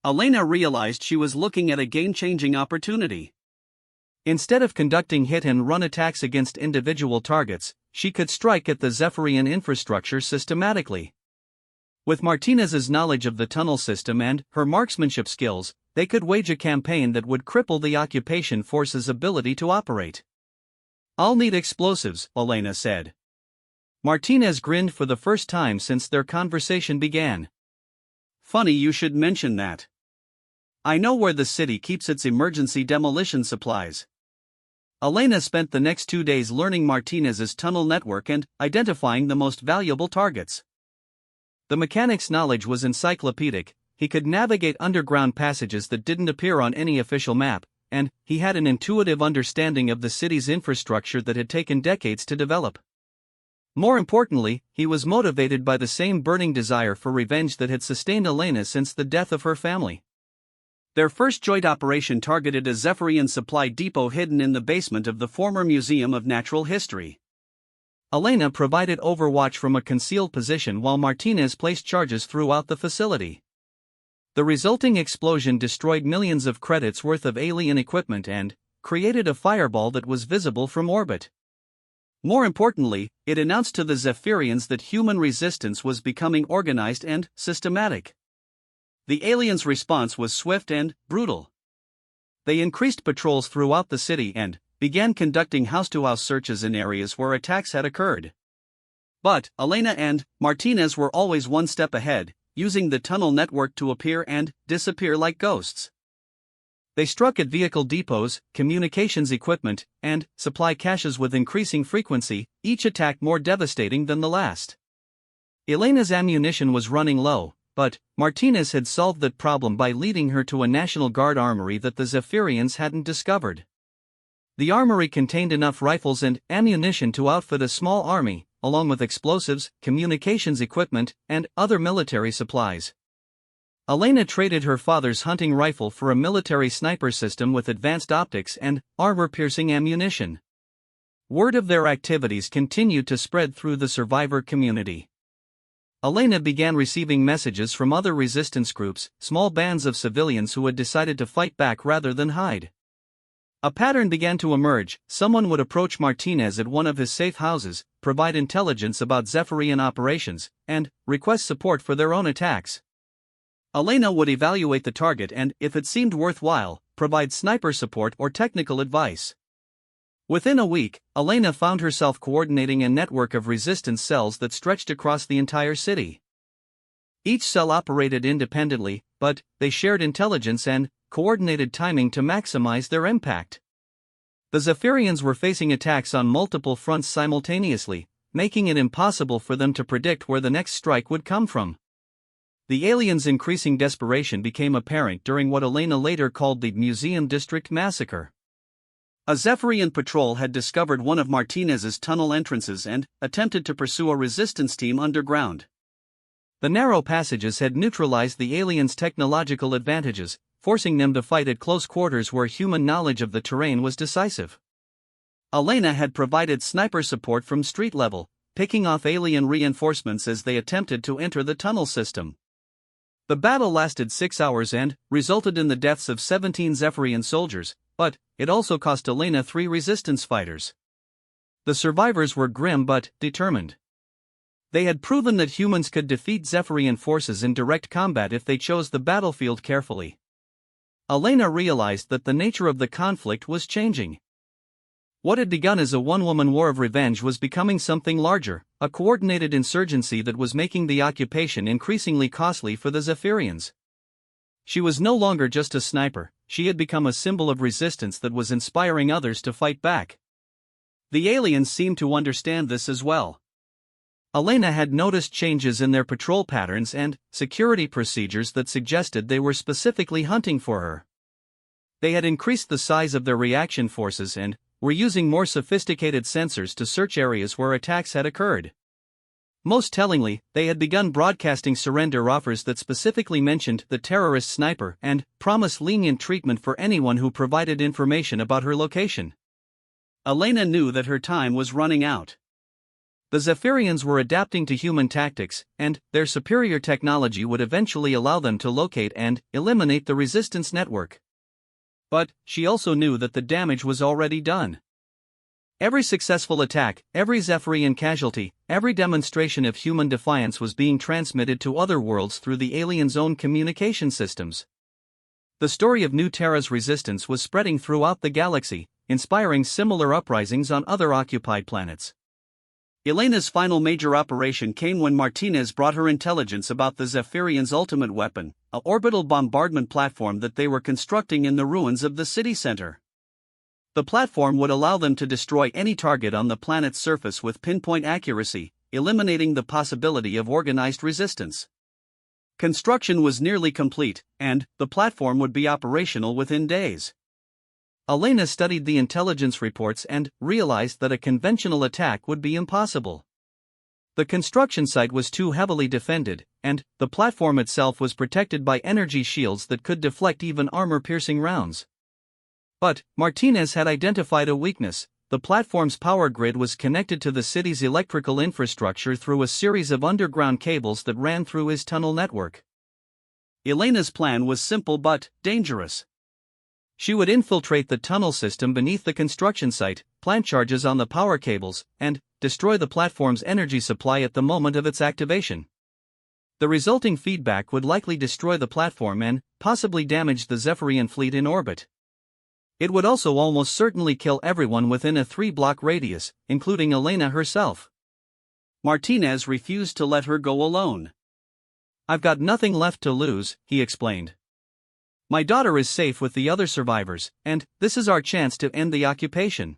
Elena realized she was looking at a game-changing opportunity. Instead of conducting hit-and-run attacks against individual targets, she could strike at the Zephyrian infrastructure systematically. With Martinez's knowledge of the tunnel system and her marksmanship skills, they could wage a campaign that would cripple the occupation force's ability to operate. "I'll need explosives," Elena said. Martinez grinned for the first time since their conversation began. "Funny you should mention that. I know where the city keeps its emergency demolition supplies." Elena spent the next 2 days learning Martinez's tunnel network and identifying the most valuable targets. The mechanic's knowledge was encyclopedic. He could navigate underground passages that didn't appear on any official map, and he had an intuitive understanding of the city's infrastructure that had taken decades to develop. More importantly, he was motivated by the same burning desire for revenge that had sustained Elena since the death of her family. Their first joint operation targeted a Zephyrian supply depot hidden in the basement of the former Museum of Natural History. Elena provided overwatch from a concealed position while Martinez placed charges throughout the facility. The resulting explosion destroyed millions of credits worth of alien equipment and created a fireball that was visible from orbit. More importantly, it announced to the Zephyrians that human resistance was becoming organized and systematic. The aliens' response was swift and brutal. They increased patrols throughout the city and began conducting house-to-house searches in areas where attacks had occurred. But Elena and Martinez were always one step ahead, using the tunnel network to appear and disappear like ghosts. They struck at vehicle depots, communications equipment, and supply caches with increasing frequency, each attack more devastating than the last. Elena's ammunition was running low, but Martinez had solved that problem by leading her to a National Guard armory that the Zephyrians hadn't discovered. The armory contained enough rifles and ammunition to outfit a small army, along with explosives, communications equipment, and other military supplies. Elena traded her father's hunting rifle for a military sniper system with advanced optics and armor-piercing ammunition. Word of their activities continued to spread through the survivor community. Elena began receiving messages from other resistance groups, small bands of civilians who had decided to fight back rather than hide. A pattern began to emerge. Someone would approach Martinez at one of his safe houses, provide intelligence about Zephyrian operations, and request support for their own attacks. Elena would evaluate the target and, if it seemed worthwhile, provide sniper support or technical advice. Within a week, Elena found herself coordinating a network of resistance cells that stretched across the entire city. Each cell operated independently, but they shared intelligence and coordinated timing to maximize their impact. The Zephyrians were facing attacks on multiple fronts simultaneously, making it impossible for them to predict where the next strike would come from. The aliens' increasing desperation became apparent during what Elena later called the Museum District Massacre. A Zephyrian patrol had discovered one of Martinez's tunnel entrances and attempted to pursue a resistance team underground. The narrow passages had neutralized the aliens' technological advantages, forcing them to fight at close quarters where human knowledge of the terrain was decisive. Elena had provided sniper support from street level, picking off alien reinforcements as they attempted to enter the tunnel system. The battle lasted 6 hours and resulted in the deaths of 17 Zephyrian soldiers, but it also cost Elena 3 resistance fighters. The survivors were grim but determined. They had proven that humans could defeat Zephyrian forces in direct combat if they chose the battlefield carefully. Elena realized that the nature of the conflict was changing. What had begun as a one-woman war of revenge was becoming something larger, a coordinated insurgency that was making the occupation increasingly costly for the Zephyrians. She was no longer just a sniper, she had become a symbol of resistance that was inspiring others to fight back. The aliens seemed to understand this as well. Elena had noticed changes in their patrol patterns and security procedures that suggested they were specifically hunting for her. They had increased the size of their reaction forces and were using more sophisticated sensors to search areas where attacks had occurred. Most tellingly, they had begun broadcasting surrender offers that specifically mentioned the terrorist sniper and promised lenient treatment for anyone who provided information about her location. Elena knew that her time was running out. The Zephyrians were adapting to human tactics, and their superior technology would eventually allow them to locate and eliminate the resistance network. But she also knew that the damage was already done. Every successful attack, every Zephyrian casualty, every demonstration of human defiance was being transmitted to other worlds through the aliens' own communication systems. The story of New Terra's resistance was spreading throughout the galaxy, inspiring similar uprisings on other occupied planets. Elena's final major operation came when Martinez brought her intelligence about the Zephyrians' ultimate weapon, an orbital bombardment platform that they were constructing in the ruins of the city center. The platform would allow them to destroy any target on the planet's surface with pinpoint accuracy, eliminating the possibility of organized resistance. Construction was nearly complete, and the platform would be operational within days. Elena studied the intelligence reports and realized that a conventional attack would be impossible. The construction site was too heavily defended, and the platform itself was protected by energy shields that could deflect even armor-piercing rounds. But Martinez had identified a weakness. The platform's power grid was connected to the city's electrical infrastructure through a series of underground cables that ran through his tunnel network. Elena's plan was simple but dangerous. She would infiltrate the tunnel system beneath the construction site, plant charges on the power cables, and destroy the platform's energy supply at the moment of its activation. The resulting feedback would likely destroy the platform and possibly damage the Zephyrian fleet in orbit. It would also almost certainly kill everyone within a 3-block radius, including Elena herself. Martinez refused to let her go alone. "I've got nothing left to lose," he explained. "My daughter is safe with the other survivors, and this is our chance to end the occupation.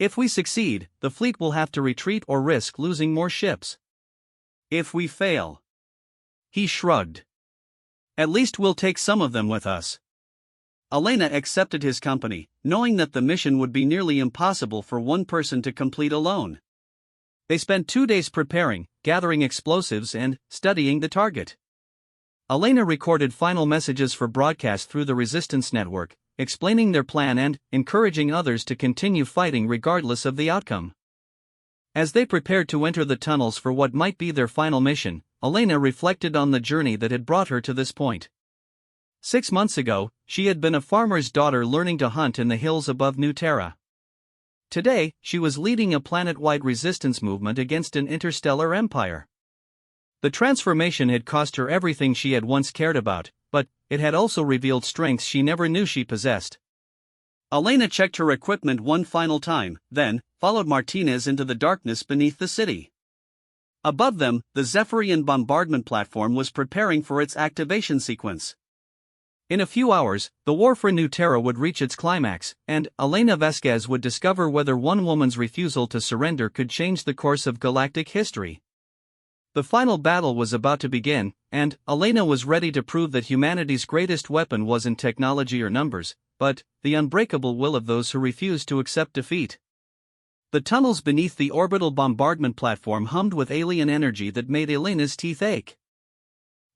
If we succeed, the fleet will have to retreat or risk losing more ships. If we fail," he shrugged, "at least we'll take some of them with us." Elena accepted his company, knowing that the mission would be nearly impossible for one person to complete alone. They spent 2 days preparing, gathering explosives, and studying the target. Elena recorded final messages for broadcast through the Resistance Network, explaining their plan and encouraging others to continue fighting regardless of the outcome. As they prepared to enter the tunnels for what might be their final mission, Elena reflected on the journey that had brought her to this point. 6 months ago, she had been a farmer's daughter learning to hunt in the hills above New Terra. Today, she was leading a planet-wide resistance movement against an interstellar empire. The transformation had cost her everything she had once cared about, but it had also revealed strengths she never knew she possessed. Elena checked her equipment one final time, then followed Martinez into the darkness beneath the city. Above them, the Zephyrian bombardment platform was preparing for its activation sequence. In a few hours, the war for New Terra would reach its climax, and Elena Vasquez would discover whether one woman's refusal to surrender could change the course of galactic history. The final battle was about to begin, and Elena was ready to prove that humanity's greatest weapon wasn't technology or numbers, but the unbreakable will of those who refused to accept defeat. The tunnels beneath the orbital bombardment platform hummed with alien energy that made Elena's teeth ache.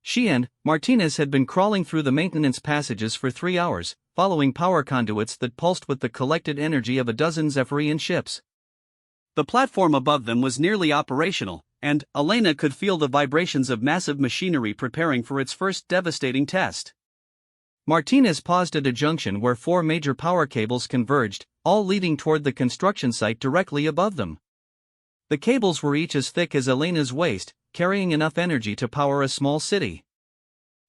She and Martinez had been crawling through the maintenance passages for 3 hours, following power conduits that pulsed with the collected energy of a dozen Zephyrian ships. The platform above them was nearly operational, and Elena could feel the vibrations of massive machinery preparing for its first devastating test. Martinez paused at a junction where 4 major power cables converged, all leading toward the construction site directly above them. The cables were each as thick as Elena's waist, carrying enough energy to power a small city.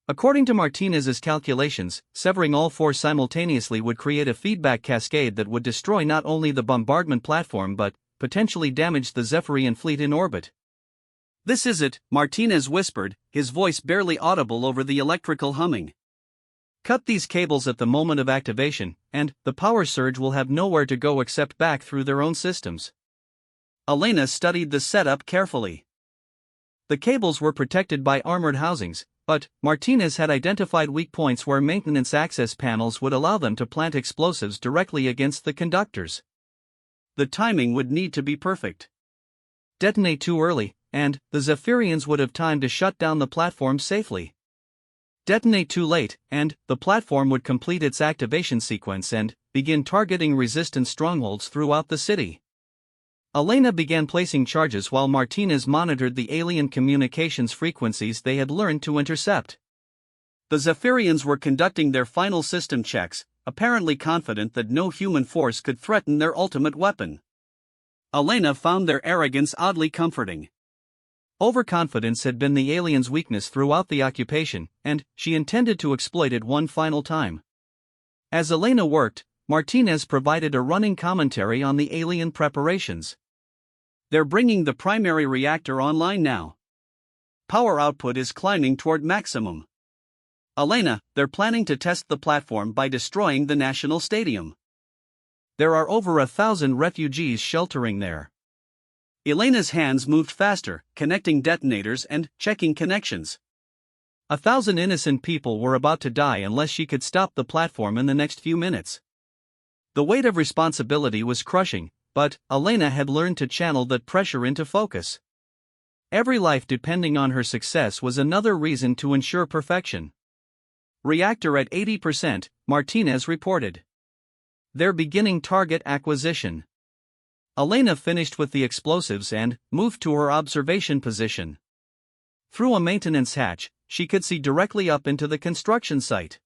According to Martinez's calculations, severing all 4 simultaneously would create a feedback cascade that would destroy not only the bombardment platform but potentially damage the Zephyrian fleet in orbit. "This is it," Martinez whispered, his voice barely audible over the electrical humming. "Cut these cables at the moment of activation, and the power surge will have nowhere to go except back through their own systems." Elena studied the setup carefully. The cables were protected by armored housings, but Martinez had identified weak points where maintenance access panels would allow them to plant explosives directly against the conductors. The timing would need to be perfect. Detonate too early, and the Zephyrians would have time to shut down the platform safely. Detonate too late, and the platform would complete its activation sequence and begin targeting resistance strongholds throughout the city. Elena began placing charges while Martinez monitored the alien communications frequencies they had learned to intercept. The Zephyrians were conducting their final system checks, apparently confident that no human force could threaten their ultimate weapon. Elena found their arrogance oddly comforting. Overconfidence had been the aliens' weakness throughout the occupation, and she intended to exploit it one final time. As Elena worked, Martinez provided a running commentary on the alien preparations. "They're bringing the primary reactor online now. Power output is climbing toward maximum. Elena, they're planning to test the platform by destroying the National Stadium. There are over 1,000 refugees sheltering there." Elena's hands moved faster, connecting detonators and checking connections. 1,000 innocent people were about to die unless she could stop the platform in the next few minutes. The weight of responsibility was crushing, but Elena had learned to channel that pressure into focus. Every life depending on her success was another reason to ensure perfection. Reactor at 80%, Martinez reported. They're beginning target acquisition. Elena finished with the explosives and moved to her observation position. Through a maintenance hatch, she could see directly up into the construction site.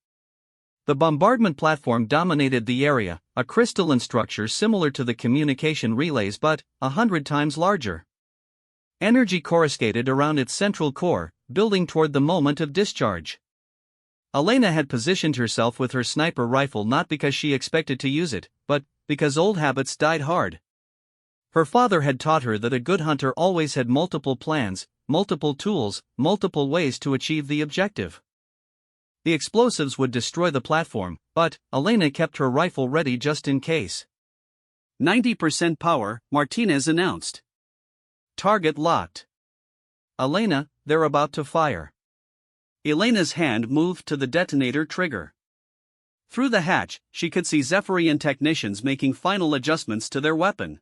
The bombardment platform dominated the area, a crystalline structure similar to the communication relays but 100 times larger. Energy coruscated around its central core, building toward the moment of discharge. Elena had positioned herself with her sniper rifle not because she expected to use it, but because old habits died hard. Her father had taught her that a good hunter always had multiple plans, multiple tools, multiple ways to achieve the objective. The explosives would destroy the platform, but Elena kept her rifle ready just in case. 90% power, Martinez announced. Target locked. Elena, they're about to fire. Elena's hand moved to the detonator trigger. Through the hatch, she could see Zephyrian technicians making final adjustments to their weapon.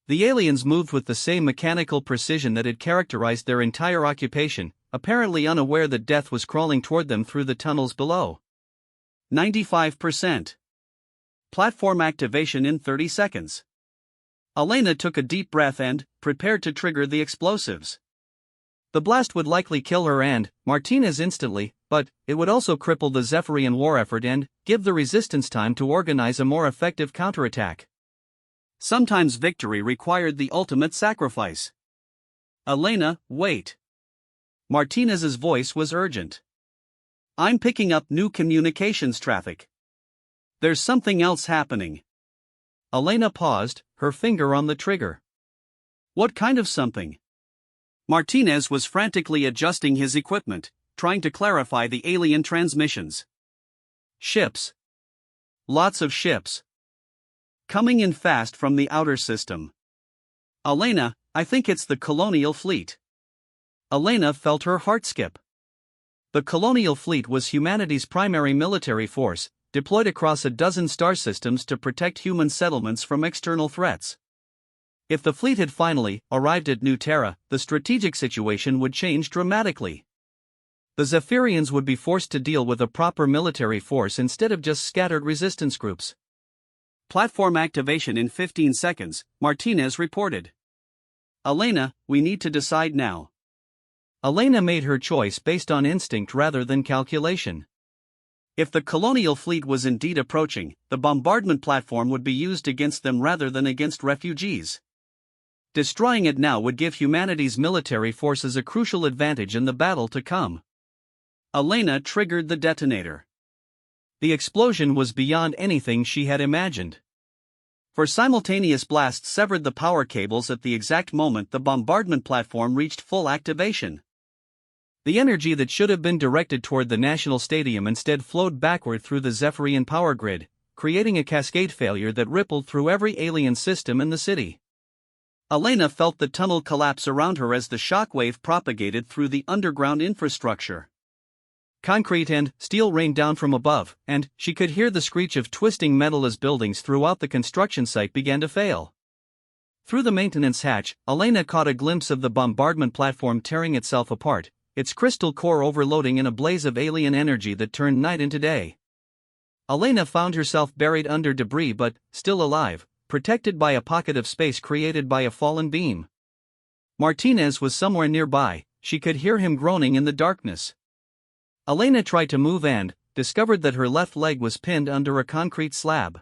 The aliens moved with the same mechanical precision that had characterized their entire occupation, apparently unaware that death was crawling toward them through the tunnels below. 95%. Platform activation in 30 seconds. Elena took a deep breath and prepared to trigger the explosives. The blast would likely kill her and Martinez instantly, but it would also cripple the Zephyrian war effort and give the resistance time to organize a more effective counterattack. Sometimes victory required the ultimate sacrifice. Elena, wait. Martinez's voice was urgent. I'm picking up new communications traffic. There's something else happening. Elena paused, her finger on the trigger. What kind of something? Martinez was frantically adjusting his equipment, trying to clarify the alien transmissions. Ships. Lots of ships. Coming in fast from the outer system. Elena, I think it's the colonial fleet. Elena felt her heart skip. The colonial fleet was humanity's primary military force, deployed across a dozen star systems to protect human settlements from external threats. If the fleet had finally arrived at New Terra, the strategic situation would change dramatically. The Zephyrians would be forced to deal with a proper military force instead of just scattered resistance groups. Platform activation in 15 seconds, Martinez reported. Elena, we need to decide now. Elena made her choice based on instinct rather than calculation. If the colonial fleet was indeed approaching, the bombardment platform would be used against them rather than against refugees. Destroying it now would give humanity's military forces a crucial advantage in the battle to come. Elena triggered the detonator. The explosion was beyond anything she had imagined. For simultaneous blasts severed the power cables at the exact moment the bombardment platform reached full activation. The energy that should have been directed toward the National Stadium instead flowed backward through the Zephyrian power grid, creating a cascade failure that rippled through every alien system in the city. Elena felt the tunnel collapse around her as the shockwave propagated through the underground infrastructure. Concrete and steel rained down from above, and she could hear the screech of twisting metal as buildings throughout the construction site began to fail. Through the maintenance hatch, Elena caught a glimpse of the bombardment platform tearing itself apart, its crystal core overloading in a blaze of alien energy that turned night into day. Elena found herself buried under debris but still alive, protected by a pocket of space created by a fallen beam. Martinez was somewhere nearby, she could hear him groaning in the darkness. Elena tried to move and discovered that her left leg was pinned under a concrete slab.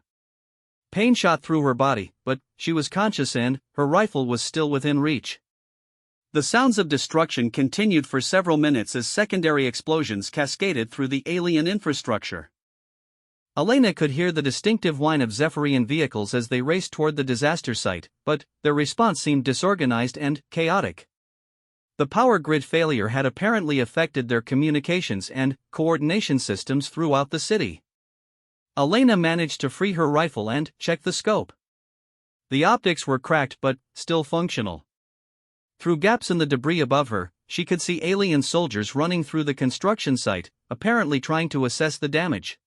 Pain shot through her body, but she was conscious and her rifle was still within reach. The sounds of destruction continued for several minutes as secondary explosions cascaded through the alien infrastructure. Elena could hear the distinctive whine of Zephyrian vehicles as they raced toward the disaster site, but their response seemed disorganized and chaotic. The power grid failure had apparently affected their communications and coordination systems throughout the city. Elena managed to free her rifle and check the scope. The optics were cracked but still functional. Through gaps in the debris above her, she could see alien soldiers running through the construction site, apparently trying to assess the damage.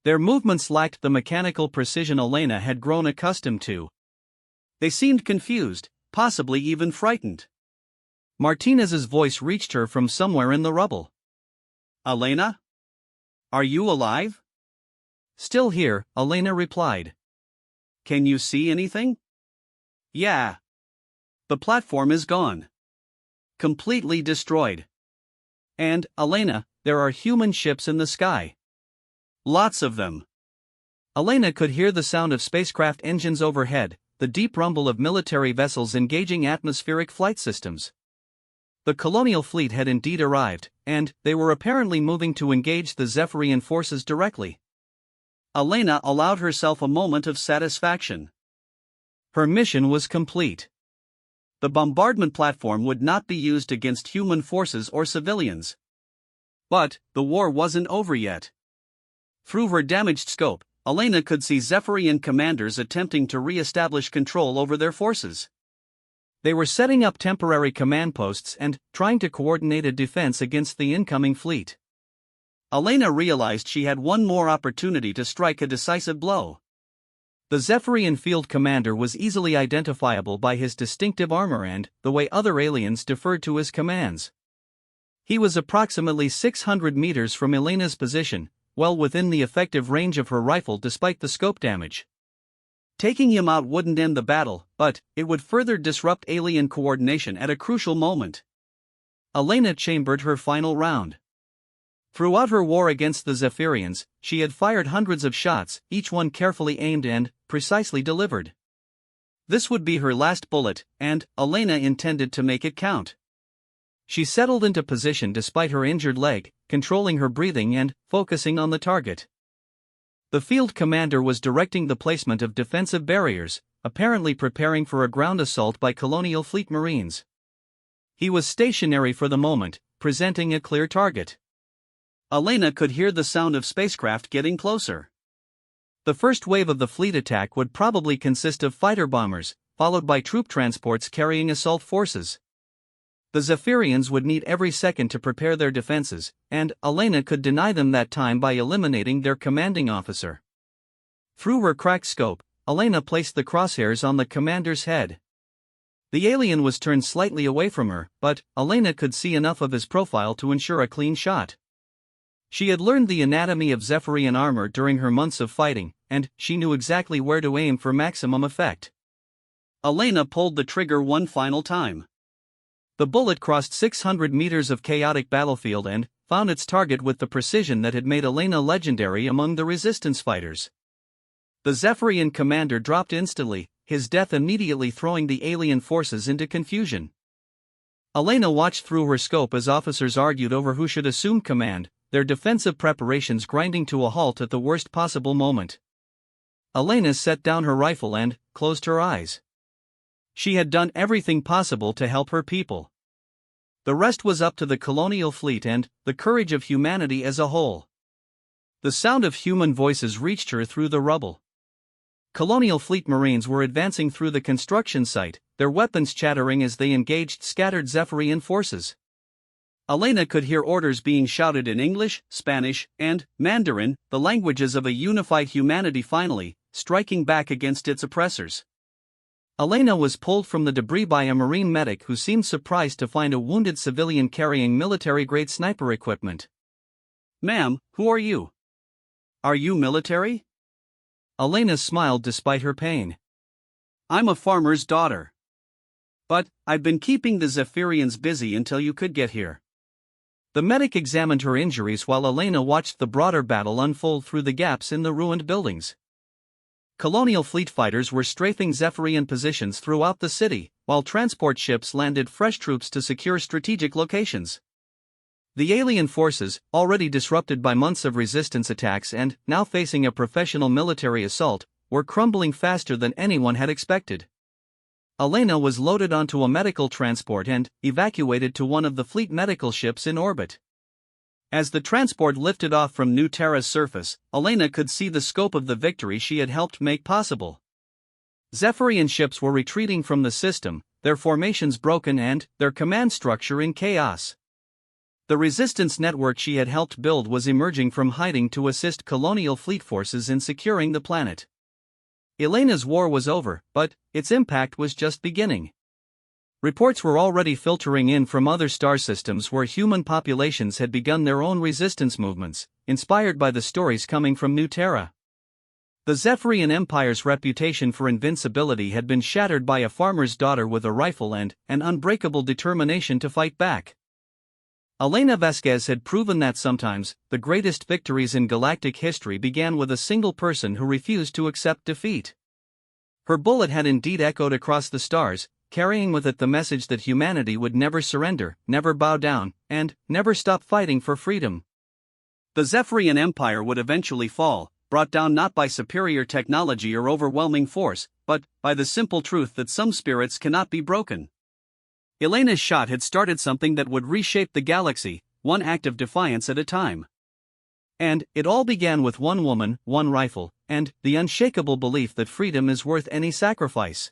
Their movements lacked the mechanical precision Elena had grown accustomed to. They seemed confused, possibly even frightened. Martinez's voice reached her from somewhere in the rubble. Elena? Are you alive? Still here, Elena replied. Can you see anything? Yeah. The platform is gone. Completely destroyed. And, Elena, there are human ships in the sky. Lots of them. Elena could hear the sound of spacecraft engines overhead, the deep rumble of military vessels engaging atmospheric flight systems. The colonial fleet had indeed arrived, and they were apparently moving to engage the Zephyrian forces directly. Elena allowed herself a moment of satisfaction. Her mission was complete. The bombardment platform would not be used against human forces or civilians. But the war wasn't over yet. Through her damaged scope, Elena could see Zephyrian commanders attempting to re-establish control over their forces. They were setting up temporary command posts and trying to coordinate a defense against the incoming fleet. Elena realized she had one more opportunity to strike a decisive blow. The Zephyrian field commander was easily identifiable by his distinctive armor and the way other aliens deferred to his commands. He was approximately 600 meters from Elena's position, well within the effective range of her rifle despite the scope damage. Taking him out wouldn't end the battle, but it would further disrupt alien coordination at a crucial moment. Elena chambered her final round. Throughout her war against the Zephyrians, she had fired hundreds of shots, each one carefully aimed and precisely delivered. This would be her last bullet, and Elena intended to make it count. She settled into position despite her injured leg, controlling her breathing and focusing on the target. The field commander was directing the placement of defensive barriers, apparently preparing for a ground assault by colonial fleet marines. He was stationary for the moment, presenting a clear target. Elena could hear the sound of spacecraft getting closer. The first wave of the fleet attack would probably consist of fighter bombers, followed by troop transports carrying assault forces. The Zephyrians would need every second to prepare their defenses, and Elena could deny them that time by eliminating their commanding officer. Through her cracked scope, Elena placed the crosshairs on the commander's head. The alien was turned slightly away from her, but Elena could see enough of his profile to ensure a clean shot. She had learned the anatomy of Zephyrian armor during her months of fighting, and she knew exactly where to aim for maximum effect. Elena pulled the trigger one final time. The bullet crossed 600 meters of chaotic battlefield and found its target with the precision that had made Elena legendary among the resistance fighters. The Zephyrian commander dropped instantly, his death immediately throwing the alien forces into confusion. Elena watched through her scope as officers argued over who should assume command, their defensive preparations grinding to a halt at the worst possible moment. Elena set down her rifle and closed her eyes. She had done everything possible to help her people. The rest was up to the colonial fleet and the courage of humanity as a whole. The sound of human voices reached her through the rubble. Colonial fleet marines were advancing through the construction site, their weapons chattering as they engaged scattered Zephyrian forces. Elena could hear orders being shouted in English, Spanish, and Mandarin, the languages of a unified humanity finally striking back against its oppressors. Elena was pulled from the debris by a marine medic who seemed surprised to find a wounded civilian carrying military-grade sniper equipment. "Ma'am, who are you? Are you military?" Elena smiled despite her pain. "I'm a farmer's daughter. But I've been keeping the Zephyrians busy until you could get here." The medic examined her injuries while Elena watched the broader battle unfold through the gaps in the ruined buildings. Colonial fleet fighters were strafing Zephyrian positions throughout the city, while transport ships landed fresh troops to secure strategic locations. The alien forces, already disrupted by months of resistance attacks and now facing a professional military assault, were crumbling faster than anyone had expected. Elena was loaded onto a medical transport and evacuated to one of the fleet medical ships in orbit. As the transport lifted off from New Terra's surface, Elena could see the scope of the victory she had helped make possible. Zephyrian ships were retreating from the system, their formations broken and their command structure in chaos. The resistance network she had helped build was emerging from hiding to assist colonial fleet forces in securing the planet. Elena's war was over, but its impact was just beginning. Reports were already filtering in from other star systems where human populations had begun their own resistance movements, inspired by the stories coming from New Terra. The Zephyrian Empire's reputation for invincibility had been shattered by a farmer's daughter with a rifle and an unbreakable determination to fight back. Elena Vasquez had proven that sometimes, the greatest victories in galactic history began with a single person who refused to accept defeat. Her bullet had indeed echoed across the stars, carrying with it the message that humanity would never surrender, never bow down, and never stop fighting for freedom. The Zephyrian Empire would eventually fall, brought down not by superior technology or overwhelming force, but by the simple truth that some spirits cannot be broken. Elena's shot had started something that would reshape the galaxy, one act of defiance at a time. And it all began with one woman, one rifle, and the unshakable belief that freedom is worth any sacrifice.